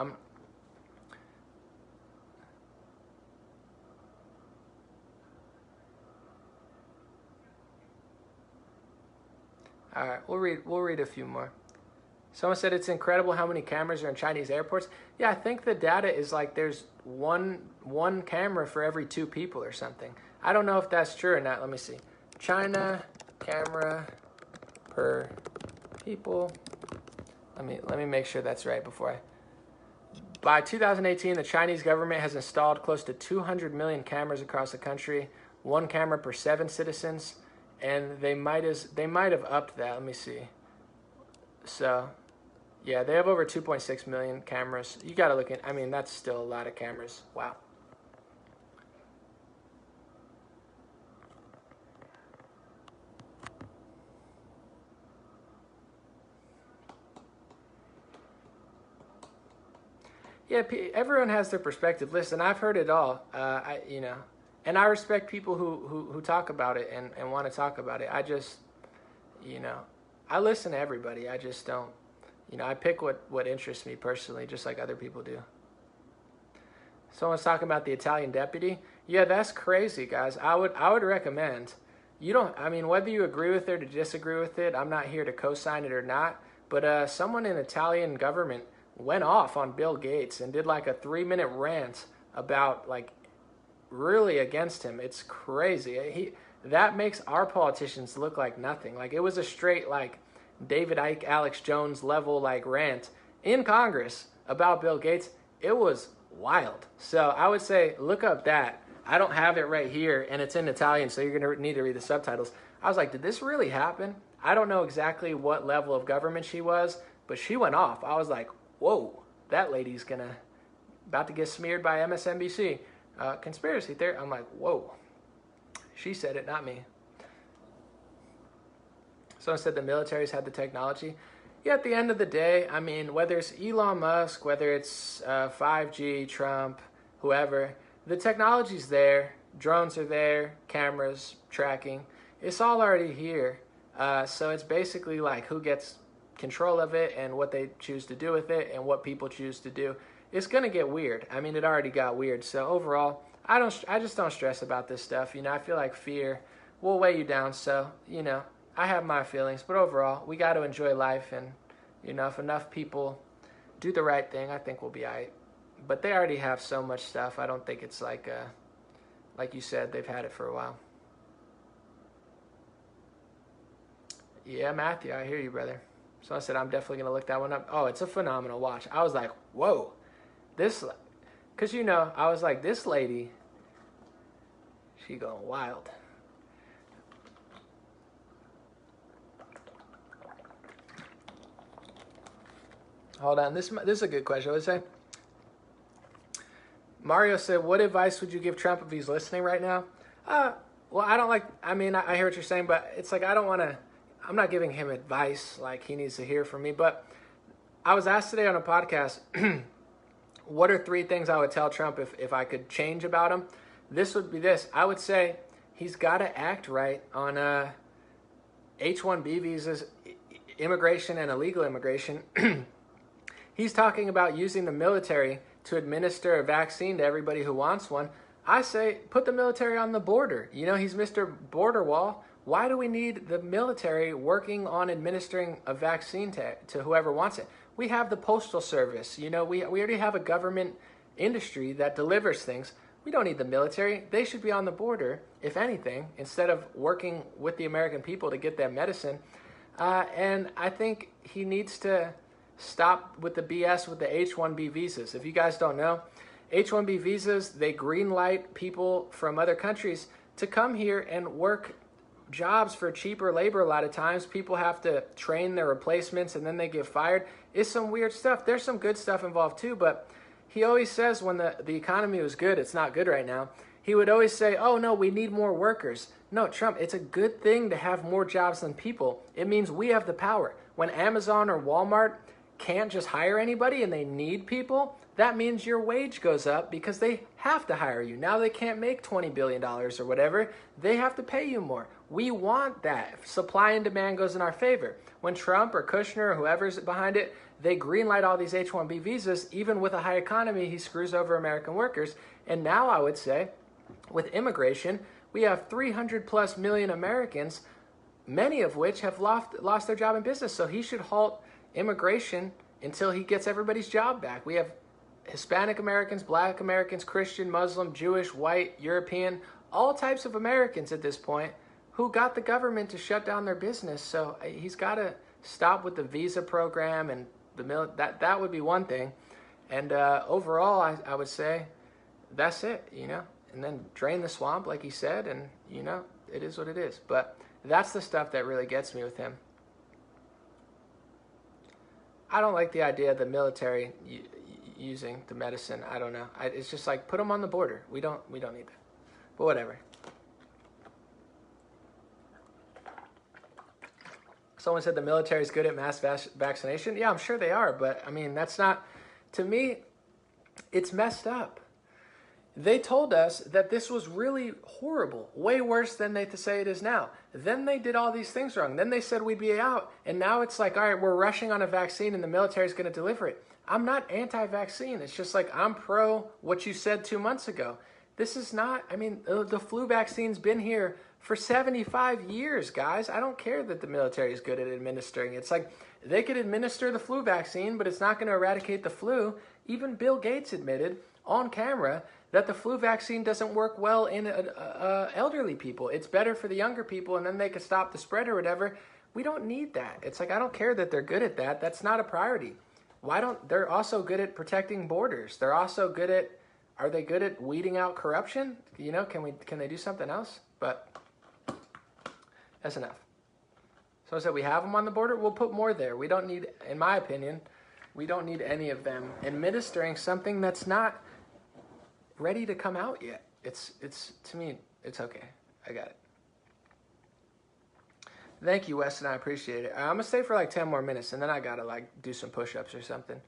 All right, we'll read a few more. Someone said it's incredible how many cameras are in Chinese airports. Yeah, I think the data is like there's one camera for every 2 people or something. I don't know if that's true or not. Let me see. China camera per people. Let me make sure that's right before I. By 2018, the Chinese government has installed close to 200 million cameras across the country, 1 camera per 7 citizens, and they might have upped that. Let me see. So, yeah, they have over 2.6 million cameras. You got to look at, I mean, that's still a lot of cameras. Wow. Yeah, everyone has their perspective. Listen, I've heard it all. You know, and I respect people who talk about it and want to talk about it. I just, you know, I listen to everybody. I just don't, you know, I pick what interests me personally, just like other people do. Someone's talking about the Italian deputy. Yeah, that's crazy, guys. I would recommend. You don't, I mean, whether you agree with it or disagree with it, I'm not here to co-sign it or not. But someone in Italian government went off on Bill Gates and did like a 3-minute rant about like really against him. It's crazy. That makes our politicians look like nothing. Like it was a straight like David Icke, Alex Jones level like rant in Congress about Bill Gates. It was wild. So I would say look up that. I don't have it right here and it's in Italian, so you're going to need to read the subtitles. I was like, did this really happen? I don't know exactly what level of government she was, but she went off. I was like, whoa, that lady's about to get smeared by MSNBC. Conspiracy theory. I'm like, whoa. She said it, not me. Someone said the military's had the technology. Yeah, at the end of the day, I mean, whether it's Elon Musk, whether it's 5G, Trump, whoever, the technology's there. Drones are there, cameras, tracking. It's all already here. So it's basically like who gets control of it and what they choose to do with it and what people choose to do. It's going to get weird. I mean, it already got weird. So overall, I just don't stress about this stuff. You know, I feel like fear will weigh you down. So, you know, I have my feelings, but overall, we got to enjoy life. And, you know, if enough people do the right thing, I think we'll be all right. But they already have so much stuff. I don't think it's like you said, they've had it for a while. Yeah, Matthew, I hear you, brother. So I said, I'm definitely going to look that one up. Oh, it's a phenomenal watch. I was like, whoa. Because, you know, I was like, this lady, she going wild. Hold on. This is a good question. What would I say? Mario said, what advice would you give Trump if he's listening right now? Well, I don't like, I mean, I hear what you're saying, but it's like, I'm not giving him advice like he needs to hear from me. But I was asked today on a podcast, what are 3 things I would tell Trump if I could change about him? This would be this. I would say he's got to act right on H-1B visas, immigration and illegal immigration. He's talking about using the military to administer a vaccine to everybody who wants one. I say put the military on the border. You know, he's Mr. Border Wall. Why do we need the military working on administering a vaccine to whoever wants it? We have the Postal Service. You know, we already have a government industry that delivers things. We don't need the military. They should be on the border, if anything, instead of working with the American people to get their medicine. And I think he needs to stop with the BS with the H-1B visas. If you guys don't know, H-1B visas, they green light people from other countries to come here and work jobs for cheaper labor. A lot of times people have to train their replacements and then they get fired. It's some weird stuff. There's some good stuff involved too, but he always says when the economy was good, it's not good right now. He would always say, oh no, we need more workers. No, Trump, it's a good thing to have more jobs than people. It means we have the power. When Amazon or Walmart can't just hire anybody and they need people, that means your wage goes up because they have to hire you. Now they can't make $20 billion or whatever. They have to pay you more. We want that. Supply and demand goes in our favor. When Trump or Kushner or whoever's behind it, they greenlight all these H-1B visas, even with a high economy, he screws over American workers. And now I would say, with immigration, we have 300 plus million Americans, many of which have lost their job in business. So he should halt immigration until he gets everybody's job back. We have Hispanic Americans, Black Americans, Christian, Muslim, Jewish, white, European, all types of Americans at this point who got the government to shut down their business. So he's got to stop with the visa program and that would be one thing. And overall, I would say that's it, you know, and then drain the swamp like he said, and you know, it is what it is. But that's the stuff that really gets me with him. I don't like the idea of the military using the medicine. I don't know. It's just like, put them on the border. We don't need that. But whatever. Someone said the military is good at mass vaccination. Yeah, I'm sure they are. But I mean, that's not, to me, it's messed up. They told us that this was really horrible, way worse than they say it is now. Then they did all these things wrong. Then they said we'd be out. And now it's like, all right, we're rushing on a vaccine and the military is going to deliver it. I'm not anti-vaccine. It's just like, I'm pro what you said 2 months ago. This is not, I mean, the flu vaccine's been here for 75 years, guys. I don't care that the military is good at administering. It's like, they could administer the flu vaccine, but it's not going to eradicate the flu. Even Bill Gates admitted on camera that the flu vaccine doesn't work well in elderly people. It's better for the younger people, and then they could stop the spread or whatever. We don't need that. It's like, I don't care that they're good at that. That's not a priority. They're also good at protecting borders. They're also good at, are they good at weeding out corruption? You know, can they do something else? But that's enough. So I said, we have them on the border. We'll put more there. We don't need, in my opinion, we don't need any of them administering something that's not ready to come out yet. It's to me, it's okay. I got it. Thank you, Weston. I appreciate it. I'm gonna stay for like 10 more minutes, and then I gotta like do some push-ups or something.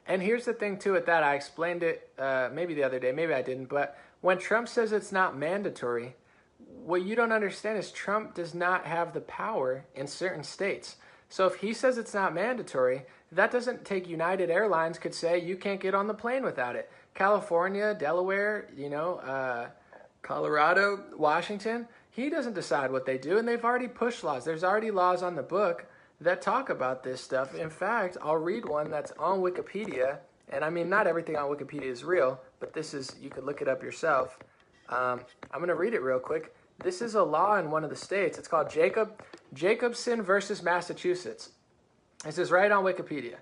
And here's the thing too with that. I explained it maybe the other day, maybe I didn't, but when Trump says it's not mandatory, what you don't understand is Trump does not have the power in certain states. So if he says it's not mandatory, that doesn't take United Airlines could say you can't get on the plane without it. California, Delaware, you know, Colorado, Washington, he doesn't decide what they do, and they've already pushed laws. There's already laws on the book that talk about this stuff. In fact, I'll read one that's on Wikipedia, and I mean, not everything on Wikipedia is real, but this is, you could look it up yourself. I'm going to read it real quick. This is a law in one of the states. It's called Jacobson versus Massachusetts. This is right on Wikipedia.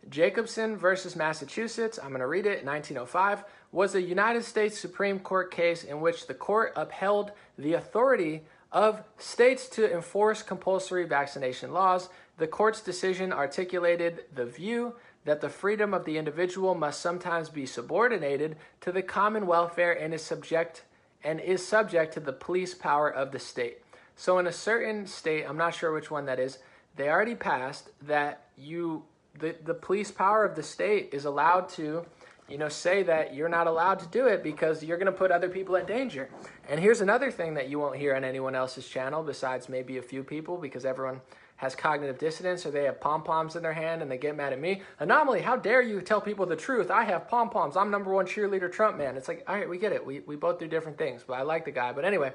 Jacobson versus Massachusetts, I'm going to read it, 1905, was a United States Supreme Court case in which the court upheld the authority of states to enforce compulsory vaccination laws. The court's decision articulated the view that the freedom of the individual must sometimes be subordinated to the common welfare and is subject to the police power of the state. So in a certain state, I'm not sure which one that is, they already passed that the police power of the state is allowed to, you know, say that you're not allowed to do it because you're going to put other people at danger. And here's another thing that you won't hear on anyone else's channel besides maybe a few people, because everyone has cognitive dissonance or they have pom-poms in their hand and they get mad at me. Anomaly, how dare you tell people the truth? I have pom-poms. I'm #1 cheerleader Trump man. It's like, all right, we get it. We both do different things, but I like the guy. But anyway,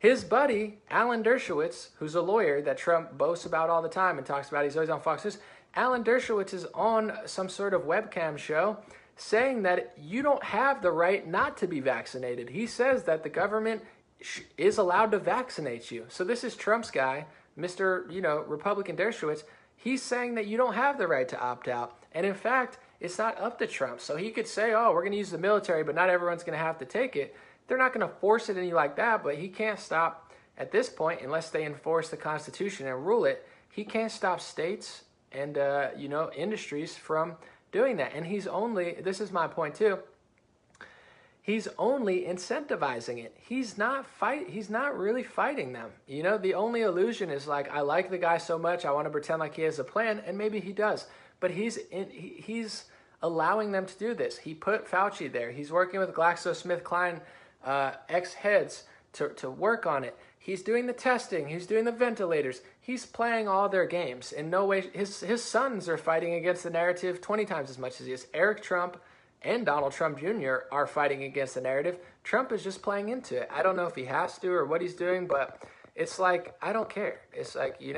his buddy, Alan Dershowitz, who's a lawyer that Trump boasts about all the time and talks about, he's always on Fox News. Alan Dershowitz is on some sort of webcam show saying that you don't have the right not to be vaccinated. He says that the government is allowed to vaccinate you. So this is Trump's guy, Mr. Republican Dershowitz. He's saying that you don't have the right to opt out. And in fact, it's not up to Trump. So he could say, oh, we're going to use the military, but not everyone's going to have to take it. They're not going to force it any like that, but he can't stop at this point, unless they enforce the Constitution and rule it, he can't stop states and, industries from doing that. And this is my point too, he's only incentivizing it. He's not really fighting them. The only illusion is like, I like the guy so much, I want to pretend like he has a plan, and maybe he does. But he's allowing them to do this. He put Fauci there. He's working with GlaxoSmithKline ex-heads to work on it. He's doing the testing. He's doing the ventilators. He's playing all their games. In no way, his sons are fighting against the narrative 20 times as much as he is. Eric Trump and Donald Trump Jr. are fighting against the narrative. Trump is just playing into it. I don't know if he has to or what he's doing, but it's like, I don't care. It's like, they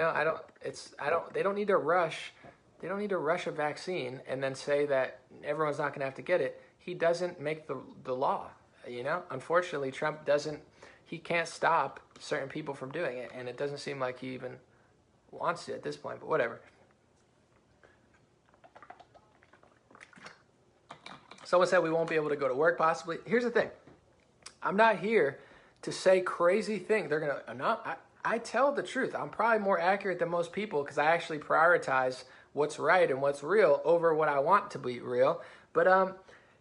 don't need to rush. They don't need to rush a vaccine and then say that everyone's not going to have to get it. He doesn't make the law. Unfortunately, Trump he can't stop certain people from doing it, and it doesn't seem like he even wants to at this point, but whatever. Someone said we won't be able to go to work possibly. Here's the thing. I'm not here to say crazy things. I tell the truth. I'm probably more accurate than most people because I actually prioritize what's right and what's real over what I want to be real. But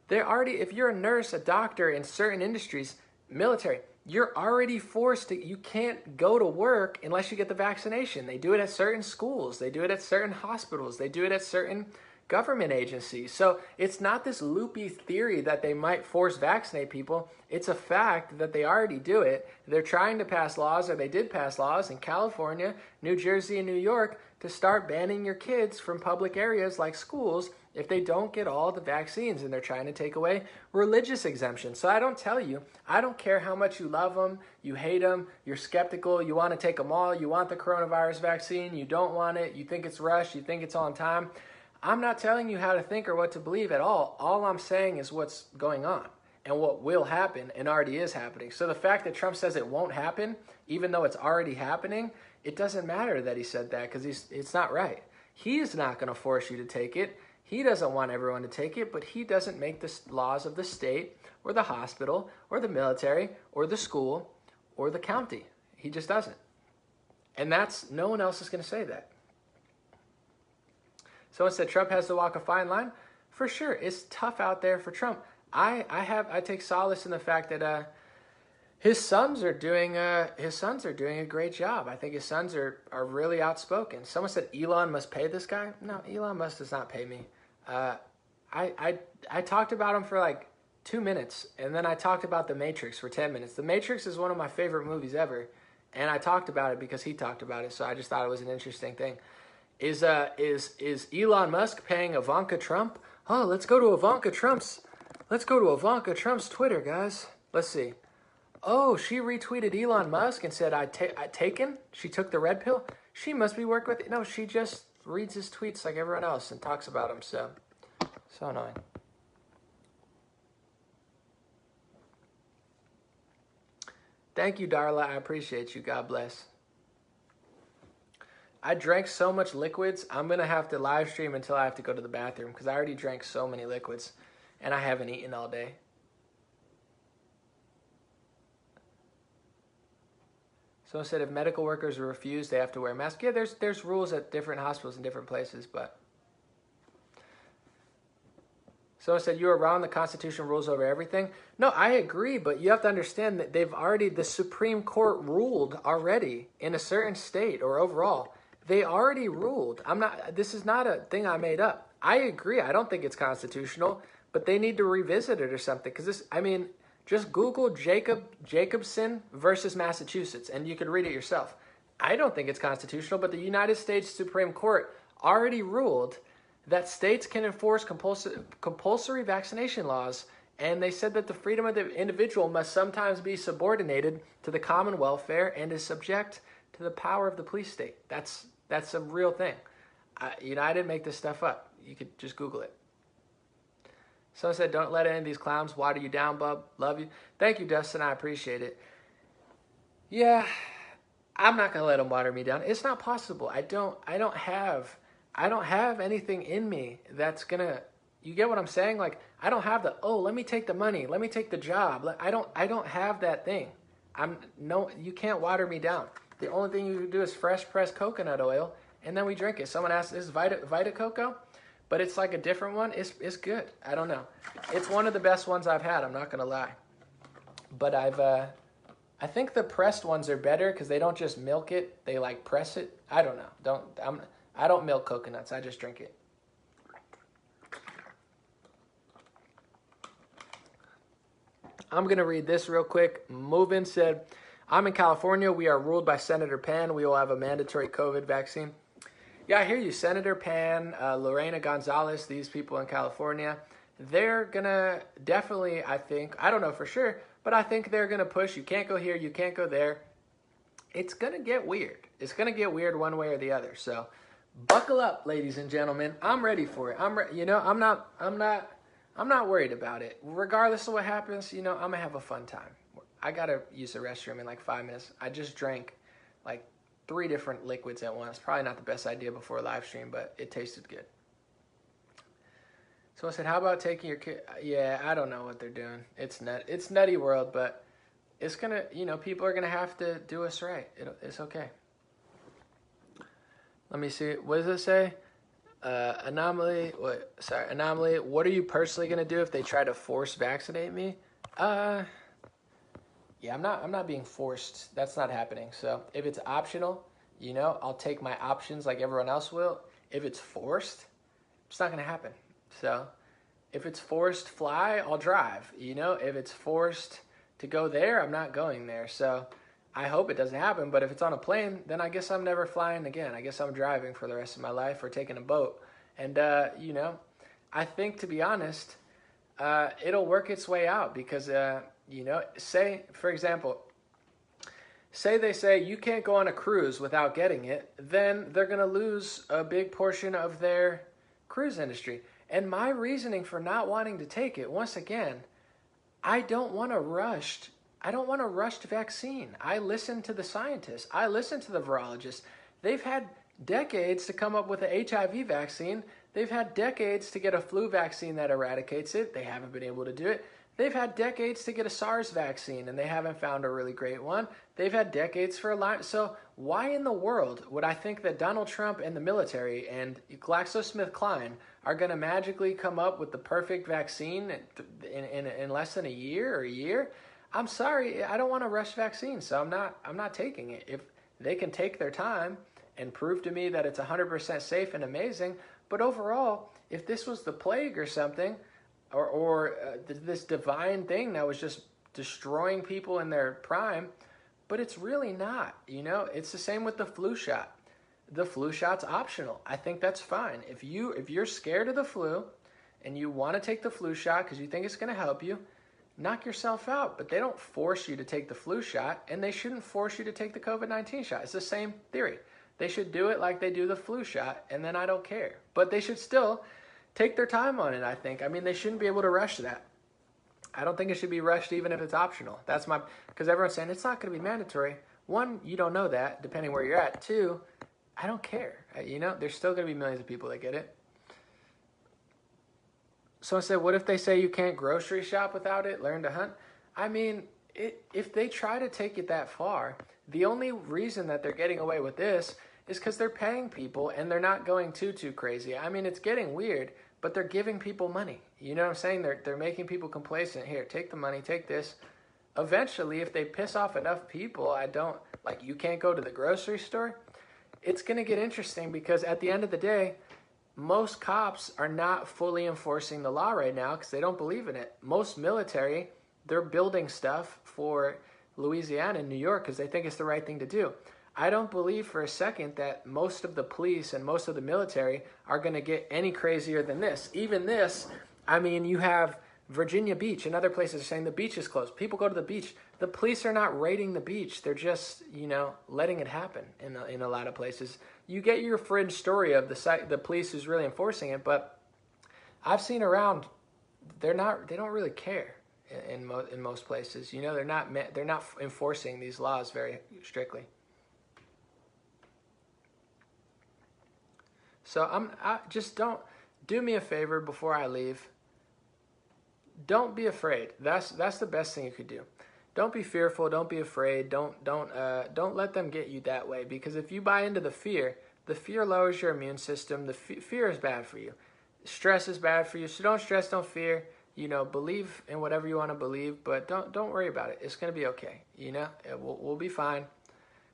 if you're a nurse, a doctor in certain industries, military, you're already forced to, you can't go to work unless you get the vaccination. They do it at certain schools. They do it at certain hospitals. They do it at certain government agencies. So it's not this loopy theory that they might force vaccinate people. It's a fact that they already do it. They're trying to pass laws, or they did pass laws in California, New Jersey, and New York to start banning your kids from public areas like schools if they don't get all the vaccines, and they're trying to take away religious exemptions. So I don't care how much you love them, you hate them, you're skeptical, you want to take them all, you want the coronavirus vaccine, you don't want it, you think it's rushed, you think it's on time. I'm not telling you how to think or what to believe at all. All I'm saying is what's going on and what will happen and already is happening. So the fact that Trump says it won't happen, even though it's already happening, it doesn't matter that he said that because it's not right. He's not going to force you to take it. He doesn't want everyone to take it, but he doesn't make the laws of the state or the hospital or the military or the school or the county. He just doesn't. And no one else is going to say that. Someone said Trump has to walk a fine line. For sure, it's tough out there for Trump. I take solace in the fact that his sons are doing a great job. I think his sons are really outspoken. Someone said Elon must pay this guy. No, Elon Musk does not pay me. I talked about him for like 2 minutes, and then I talked about The Matrix for 10 minutes. The Matrix is one of my favorite movies ever, and I talked about it because he talked about it, so I just thought it was an interesting thing. Is Elon Musk paying Ivanka Trump? Oh, let's go to Ivanka Trump's Twitter, guys. Let's see. Oh, she retweeted Elon Musk and said, I taken? She took the red pill? She must be working with... No, she just reads his tweets like everyone else and talks about him, so annoying. Thank you, Darla. I appreciate you. God bless. I drank so much liquids, I'm going to have to live stream until I have to go to the bathroom because I already drank so many liquids and I haven't eaten all day. Someone said if medical workers are refused, they have to wear masks. Yeah, there's rules at different hospitals in different places, but... Someone said, you're wrong, the Constitution rules over everything. No, I agree, but you have to understand that the Supreme Court ruled already in a certain state or overall. They already ruled. This is not a thing I made up. I agree, I don't think it's constitutional, but they need to revisit it or something. Because just Google Jacobson versus Massachusetts, and you can read it yourself. I don't think it's constitutional, but the United States Supreme Court already ruled that states can enforce compulsory vaccination laws, and they said that the freedom of the individual must sometimes be subordinated to the common welfare and is subject to the power of the police state. That's a real thing. I didn't make this stuff up. You could just Google it. Someone said, don't let any of these clowns water you down, bub. Love you. Thank you, Dustin. I appreciate it. Yeah, I'm not going to let them water me down. It's not possible. I don't have I don't have anything in me that's gonna, you get what I'm saying? Like, I don't have the, oh, let me take the money, let me take the job. I don't have that thing. You can't water me down. The only thing you can do is fresh pressed coconut oil, and then we drink it. Someone asked, is Vita Coco? But it's like a different one. It's good. I don't know. It's one of the best ones I've had. I'm not gonna lie. But I think the pressed ones are better because they don't just milk it; they like press it. I don't know. I don't milk coconuts. I just drink it. I'm going to read this real quick. Movin said, I'm in California. We are ruled by Senator Pan. We will have a mandatory COVID vaccine. Yeah, I hear you. Senator Pan, Lorena Gonzalez, these people in California, they're going to definitely, I think, I don't know for sure, but I think they're going to push. You can't go here. You can't go there. It's going to get weird. It's going to get weird one way or the other. So buckle up, ladies and gentlemen. I'm ready for it. I'm not worried about it. Regardless of what happens, I'm going to have a fun time. I got to use the restroom in like 5 minutes. I just drank like 3 different liquids at once. Probably not the best idea before a live stream, but it tasted good. So I said, how about taking your kid? Yeah, I don't know what they're doing. It's nutty world, but it's going to, people are going to have to do us right. It's okay. Let me see. What does it say? Anomaly. What are you personally going to do if they try to force vaccinate me? Yeah, I'm not being forced. That's not happening. So if it's optional, I'll take my options like everyone else will. If it's forced, it's not going to happen. So if it's forced fly, I'll drive. If it's forced to go there, I'm not going there. So I hope it doesn't happen. But if it's on a plane, then I guess I'm never flying again. I guess I'm driving for the rest of my life or taking a boat. And, I think, to be honest, it'll work its way out because, say, for example, they say you can't go on a cruise without getting it, then they're going to lose a big portion of their cruise industry. And my reasoning for not wanting to take it, once again, I don't want a rushed vaccine. I listen to the scientists. I listen to the virologists. They've had decades to come up with an HIV vaccine. They've had decades to get a flu vaccine that eradicates it. They haven't been able to do it. They've had decades to get a SARS vaccine, and they haven't found a really great one. They've had decades for a Lyme. So why in the world would I think that Donald Trump and the military and GlaxoSmithKline are going to magically come up with the perfect vaccine in less than a year? I'm sorry, I don't want to rush vaccines, so I'm not taking it. If they can take their time and prove to me that it's 100% safe and amazing, but overall, if this was the plague or something, or this divine thing that was just destroying people in their prime, but it's really not, It's the same with the flu shot. The flu shot's optional. I think that's fine. If you're scared of the flu and you want to take the flu shot because you think it's going to help you, knock yourself out. But they don't force you to take the flu shot, and they shouldn't force you to take the COVID-19 shot. It's the same theory. They should do it like they do the flu shot, and then I don't care. But they should still take their time on it, I think. I mean, they shouldn't be able to rush that. I don't think it should be rushed even if it's optional. Because everyone's saying it's not going to be mandatory. 1, you don't know that, depending where you're at. 2, I don't care. There's still going to be millions of people that get it. Someone said, what if they say you can't grocery shop without it, learn to hunt? I mean, if they try to take it that far, the only reason that they're getting away with this is because they're paying people and they're not going too crazy. I mean, it's getting weird, but they're giving people money. You know what I'm saying? They're making people complacent. Here, take the money, take this. Eventually, if they piss off enough people, you can't go to the grocery store. It's going to get interesting because at the end of the day, most cops are not fully enforcing the law right now because they don't believe in it. Most military, they're building stuff for Louisiana and New York because they think it's the right thing to do. I don't believe for a second that most of the police and most of the military are going to get any crazier than this. Even this, I mean, you have Virginia Beach and other places are saying the beach is closed. People go to the beach. The police are not raiding the beach. They're just, letting it happen in a lot of places. You get your fringe story of the police who's really enforcing it, but I've seen around, they don't really care in most places. They're not enforcing these laws very strictly. So I just don't, do me a favor before I leave. Don't be afraid. That's the best thing you could do. Don't be fearful. Don't be afraid. Don't let them get you that way. Because if you buy into the fear lowers your immune system. The fear is bad for you. Stress is bad for you. So don't stress. Don't fear. You know, believe in whatever you want to believe, but don't worry about it. It's gonna be okay. You know, we'll be fine.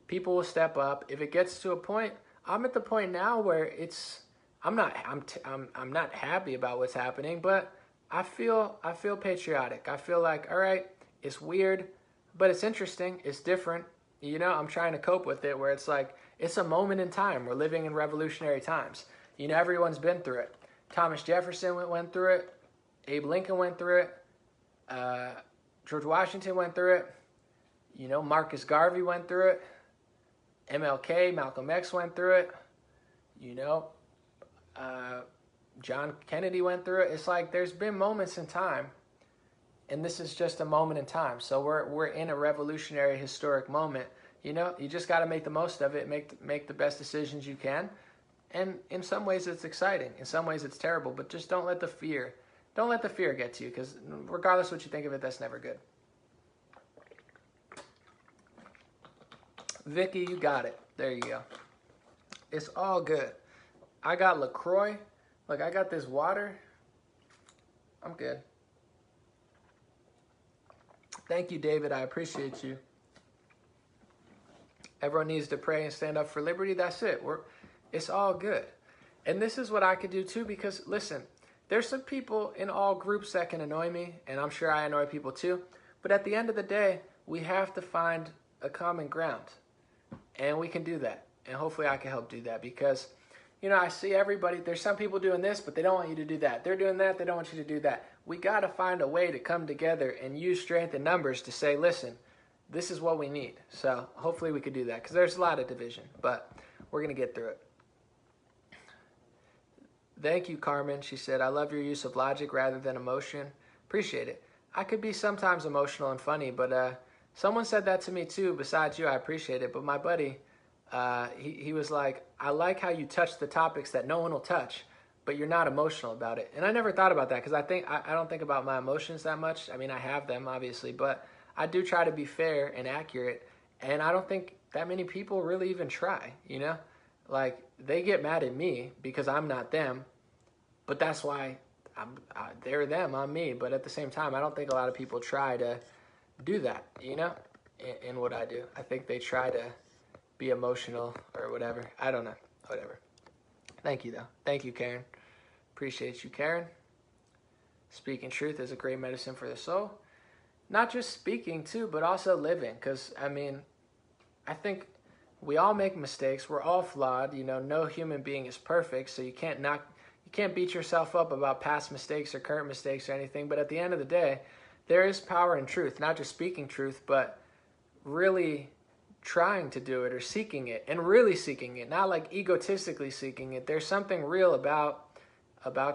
People will step up. If it gets to a point, I'm at the point now where I'm not happy about what's happening, but I feel patriotic. I feel like, all right, it's weird, but it's interesting. It's different. You know, I'm trying to cope with it where it's like, it's a moment in time. We're living in revolutionary times. You know, everyone's been through it. Thomas Jefferson went through it. Abe Lincoln went through it. George Washington went through it. You know, Marcus Garvey went through it. MLK, Malcolm X went through it. You know, John Kennedy went through it. It's like there's been moments in time, and this is just a moment in time. So we're in a revolutionary, historic moment. You know, you just got to make the most of it. Make the best decisions you can. And in some ways it's exciting. In some ways it's terrible. But just don't let the fear get to you, because regardless what you think of it, that's never good. Vicky, you got it. There you go. It's all good. I got LaCroix. Look, I got this water. I'm good. Thank you, David. I appreciate you. Everyone needs to pray and stand up for liberty. That's it. It's all good. And this is what I could do too, because listen, there's some people in all groups that can annoy me, and I'm sure I annoy people too. But at the end of the day, we have to find a common ground. And we can do that. And hopefully I can help do that, because, you know, I see everybody, there's some people doing this, but they don't want you to do that. They're doing that, they don't want you to do that. We got to find a way to come together and use strength in numbers to say, listen, this is what we need. So hopefully we could do that, because there's a lot of division, but we're going to get through it. Thank you, Carmen. She said, I love your use of logic rather than emotion. Appreciate it. I could be sometimes emotional and funny, but someone said that to me too, besides you. I appreciate it. But my buddy, he was like, I like how you touch the topics that no one will touch, but you're not emotional about it. And I never thought about that, because I don't think about my emotions that much. I mean, I have them, obviously, but I do try to be fair and accurate. And I don't think that many people really even try, you know? Like, they get mad at me because I'm not them, but that's why they're them, I'm me. But at the same time, I don't think a lot of people try to do that, you know, in what I do. I think they try to be emotional or whatever. I don't know, whatever. Thank you, though. Thank you, Karen. Appreciate you, Karen. Speaking truth is a great medicine for the soul. Not just speaking, too, but also living. Because, I mean, I think we all make mistakes. We're all flawed. You know, no human being is perfect, so you can't beat yourself up about past mistakes or current mistakes or anything. But at the end of the day, there is power in truth, not just speaking truth, but really trying to do it or seeking it, and really seeking it, not like egotistically seeking it. There's something real about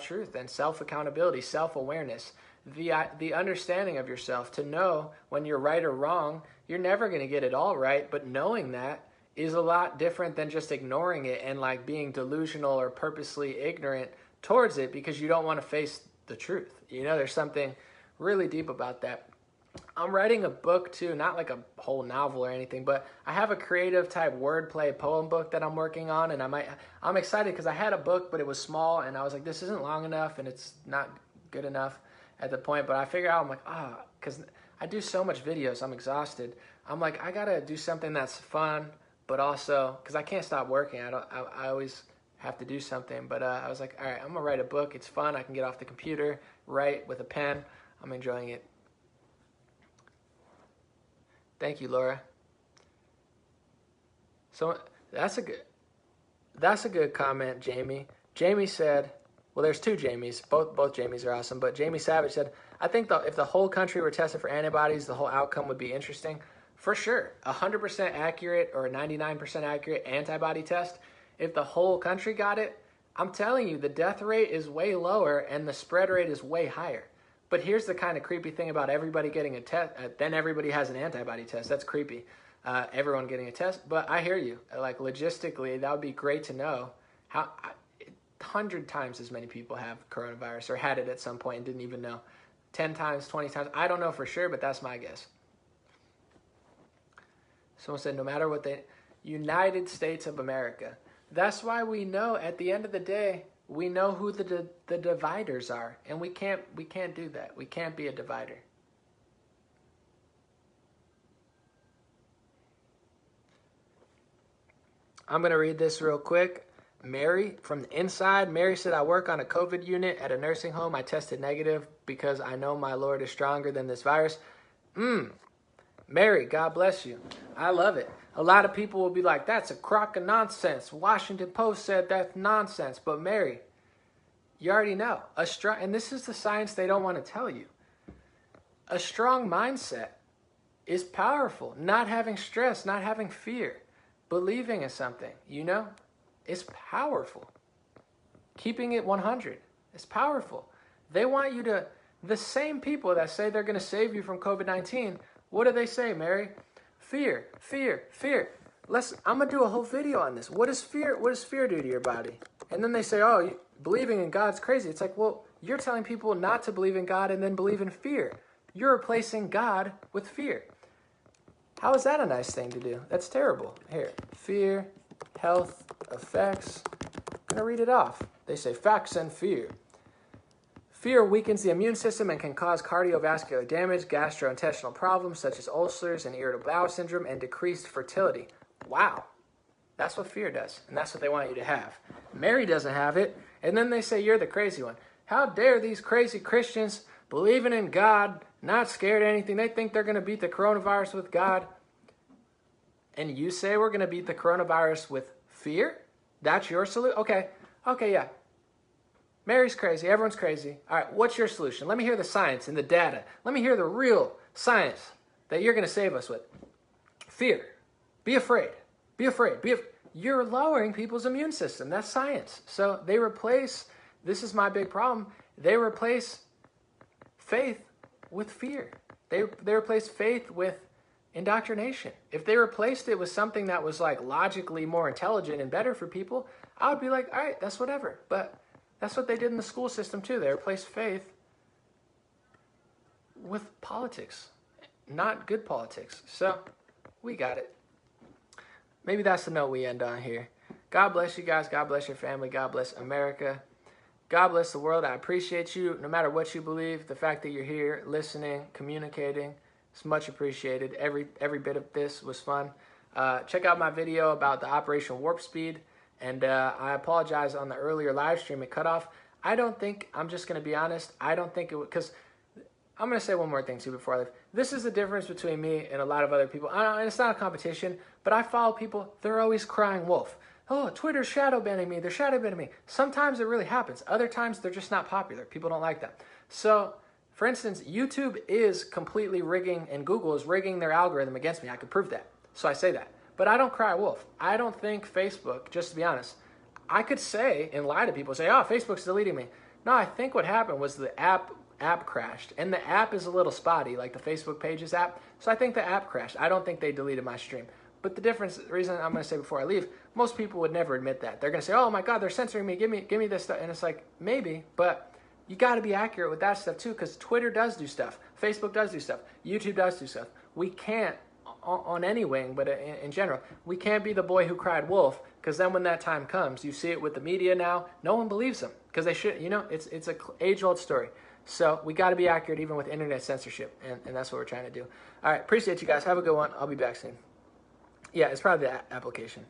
truth and self-accountability, self-awareness, the understanding of yourself, to know when you're right or wrong. You're never going to get it all right, but knowing that is a lot different than just ignoring it and like being delusional or purposely ignorant towards it because you don't want to face the truth. You know, there's something really deep about that. I'm writing a book too, not like a whole novel or anything, but I have a creative type wordplay poem book that I'm working on, and I'm excited because I had a book, but it was small, and I was like, this isn't long enough, and it's not good enough at the point. But I figure out, I'm like, because I do so much videos, I'm exhausted. I'm like, I gotta do something that's fun, but also because I can't stop working. I always have to do something. But I was like, all right, I'm gonna write a book. It's fun. I can get off the computer, write with a pen. I'm enjoying it. Thank you, Laura. So that's a good comment, Jamie. Jamie said, well, there's two Jamies. Both Jamies are awesome. But Jamie Savage said, I think if the whole country were tested for antibodies, the whole outcome would be interesting. For sure, 100% accurate or 99% accurate antibody test. If the whole country got it, I'm telling you, the death rate is way lower and the spread rate is way higher. But here's the kind of creepy thing about everybody getting a test. Then everybody has an antibody test. That's creepy. Everyone getting a test. But I hear you. Like, logistically, that would be great to know. 100 times as many people have coronavirus or had it at some point and didn't even know. 10 times, 20 times. I don't know for sure, but that's my guess. Someone said, no matter what United States of America. That's why we know at the end of the day, we know who the dividers are. And we can't do that. We can't be a divider. I'm going to read this real quick. Mary, from the inside, Mary said, I work on a COVID unit at a nursing home. I tested negative because I know my Lord is stronger than this virus. Mary, God bless you. I love it. A lot of people will be like, that's a crock of nonsense. Washington Post said that's nonsense. But Mary, you already know. And this is the science they don't want to tell you. A strong mindset is powerful. Not having stress, not having fear. Believing in something, it's powerful. Keeping it 100 is powerful. They want you to, the same people that say they're going to save you from COVID-19, what do they say, Mary? Fear, fear, fear. I'm going to do a whole video on this. What does fear do to your body? And then they say, oh, believing in God's crazy. It's like, well, you're telling people not to believe in God and then believe in fear. You're replacing God with fear. How is that a nice thing to do? That's terrible. Here, fear, health, effects. I'm going to read it off. They say facts and fear. Fear weakens the immune system and can cause cardiovascular damage, gastrointestinal problems such as ulcers and irritable bowel syndrome, and decreased fertility. Wow. That's what fear does, and that's what they want you to have. Mary doesn't have it, and then they say you're the crazy one. How dare these crazy Christians believing in God, not scared of anything. They think they're going to beat the coronavirus with God. And you say we're going to beat the coronavirus with fear? That's your solution? Okay, yeah. Mary's crazy. Everyone's crazy. All right, what's your solution? Let me hear the science and the data. Let me hear the real science that you're going to save us with. Fear. Be afraid. Be afraid. You're lowering people's immune system. That's science. So they replace, this is my big problem, they replace faith with fear. They replace faith with indoctrination. If they replaced it with something that was like logically more intelligent and better for people, I would be like, all right, that's whatever. But that's what they did in the school system too. They replaced faith with politics, not good politics. So we got it. Maybe that's the note we end on here. God bless you guys. God bless your family. God bless America. God bless the world. I appreciate you no matter what you believe. The fact that you're here listening, communicating, it's much appreciated. Every bit of this was fun. Check out my video about the Operation Warp Speed. And I apologize on the earlier live stream. It cut off. I'm just going to be honest. I don't think it would, because I'm going to say one more thing too before I leave. This is the difference between me and a lot of other people. And it's not a competition, but I follow people. They're always crying wolf. Oh, Twitter's shadow banning me. They're shadow banning me. Sometimes it really happens. Other times they're just not popular. People don't like that. So, for instance, YouTube is completely rigging, and Google is rigging their algorithm against me. I could prove that. So I say that. But I don't cry wolf. I don't think Facebook, just to be honest, I could say and lie to people, say, oh, Facebook's deleting me. No, I think what happened was the app crashed. And the app is a little spotty, like the Facebook Pages app. So I think the app crashed. I don't think they deleted my stream. But the reason I'm going to say before I leave, most people would never admit that. They're going to say, oh my God, they're censoring me. Give me this stuff. And it's like, maybe, but you got to be accurate with that stuff too, because Twitter does do stuff. Facebook does do stuff. YouTube does do stuff. We can't, on any wing, but in general, we can't be the boy who cried wolf, because then when that time comes, you see it with the media now, no one believes them, because they should, it's a age-old story. So we got to be accurate even with internet censorship, and that's what we're trying to do. All right, appreciate you guys. Have a good one. I'll be back soon. Yeah, it's probably the application.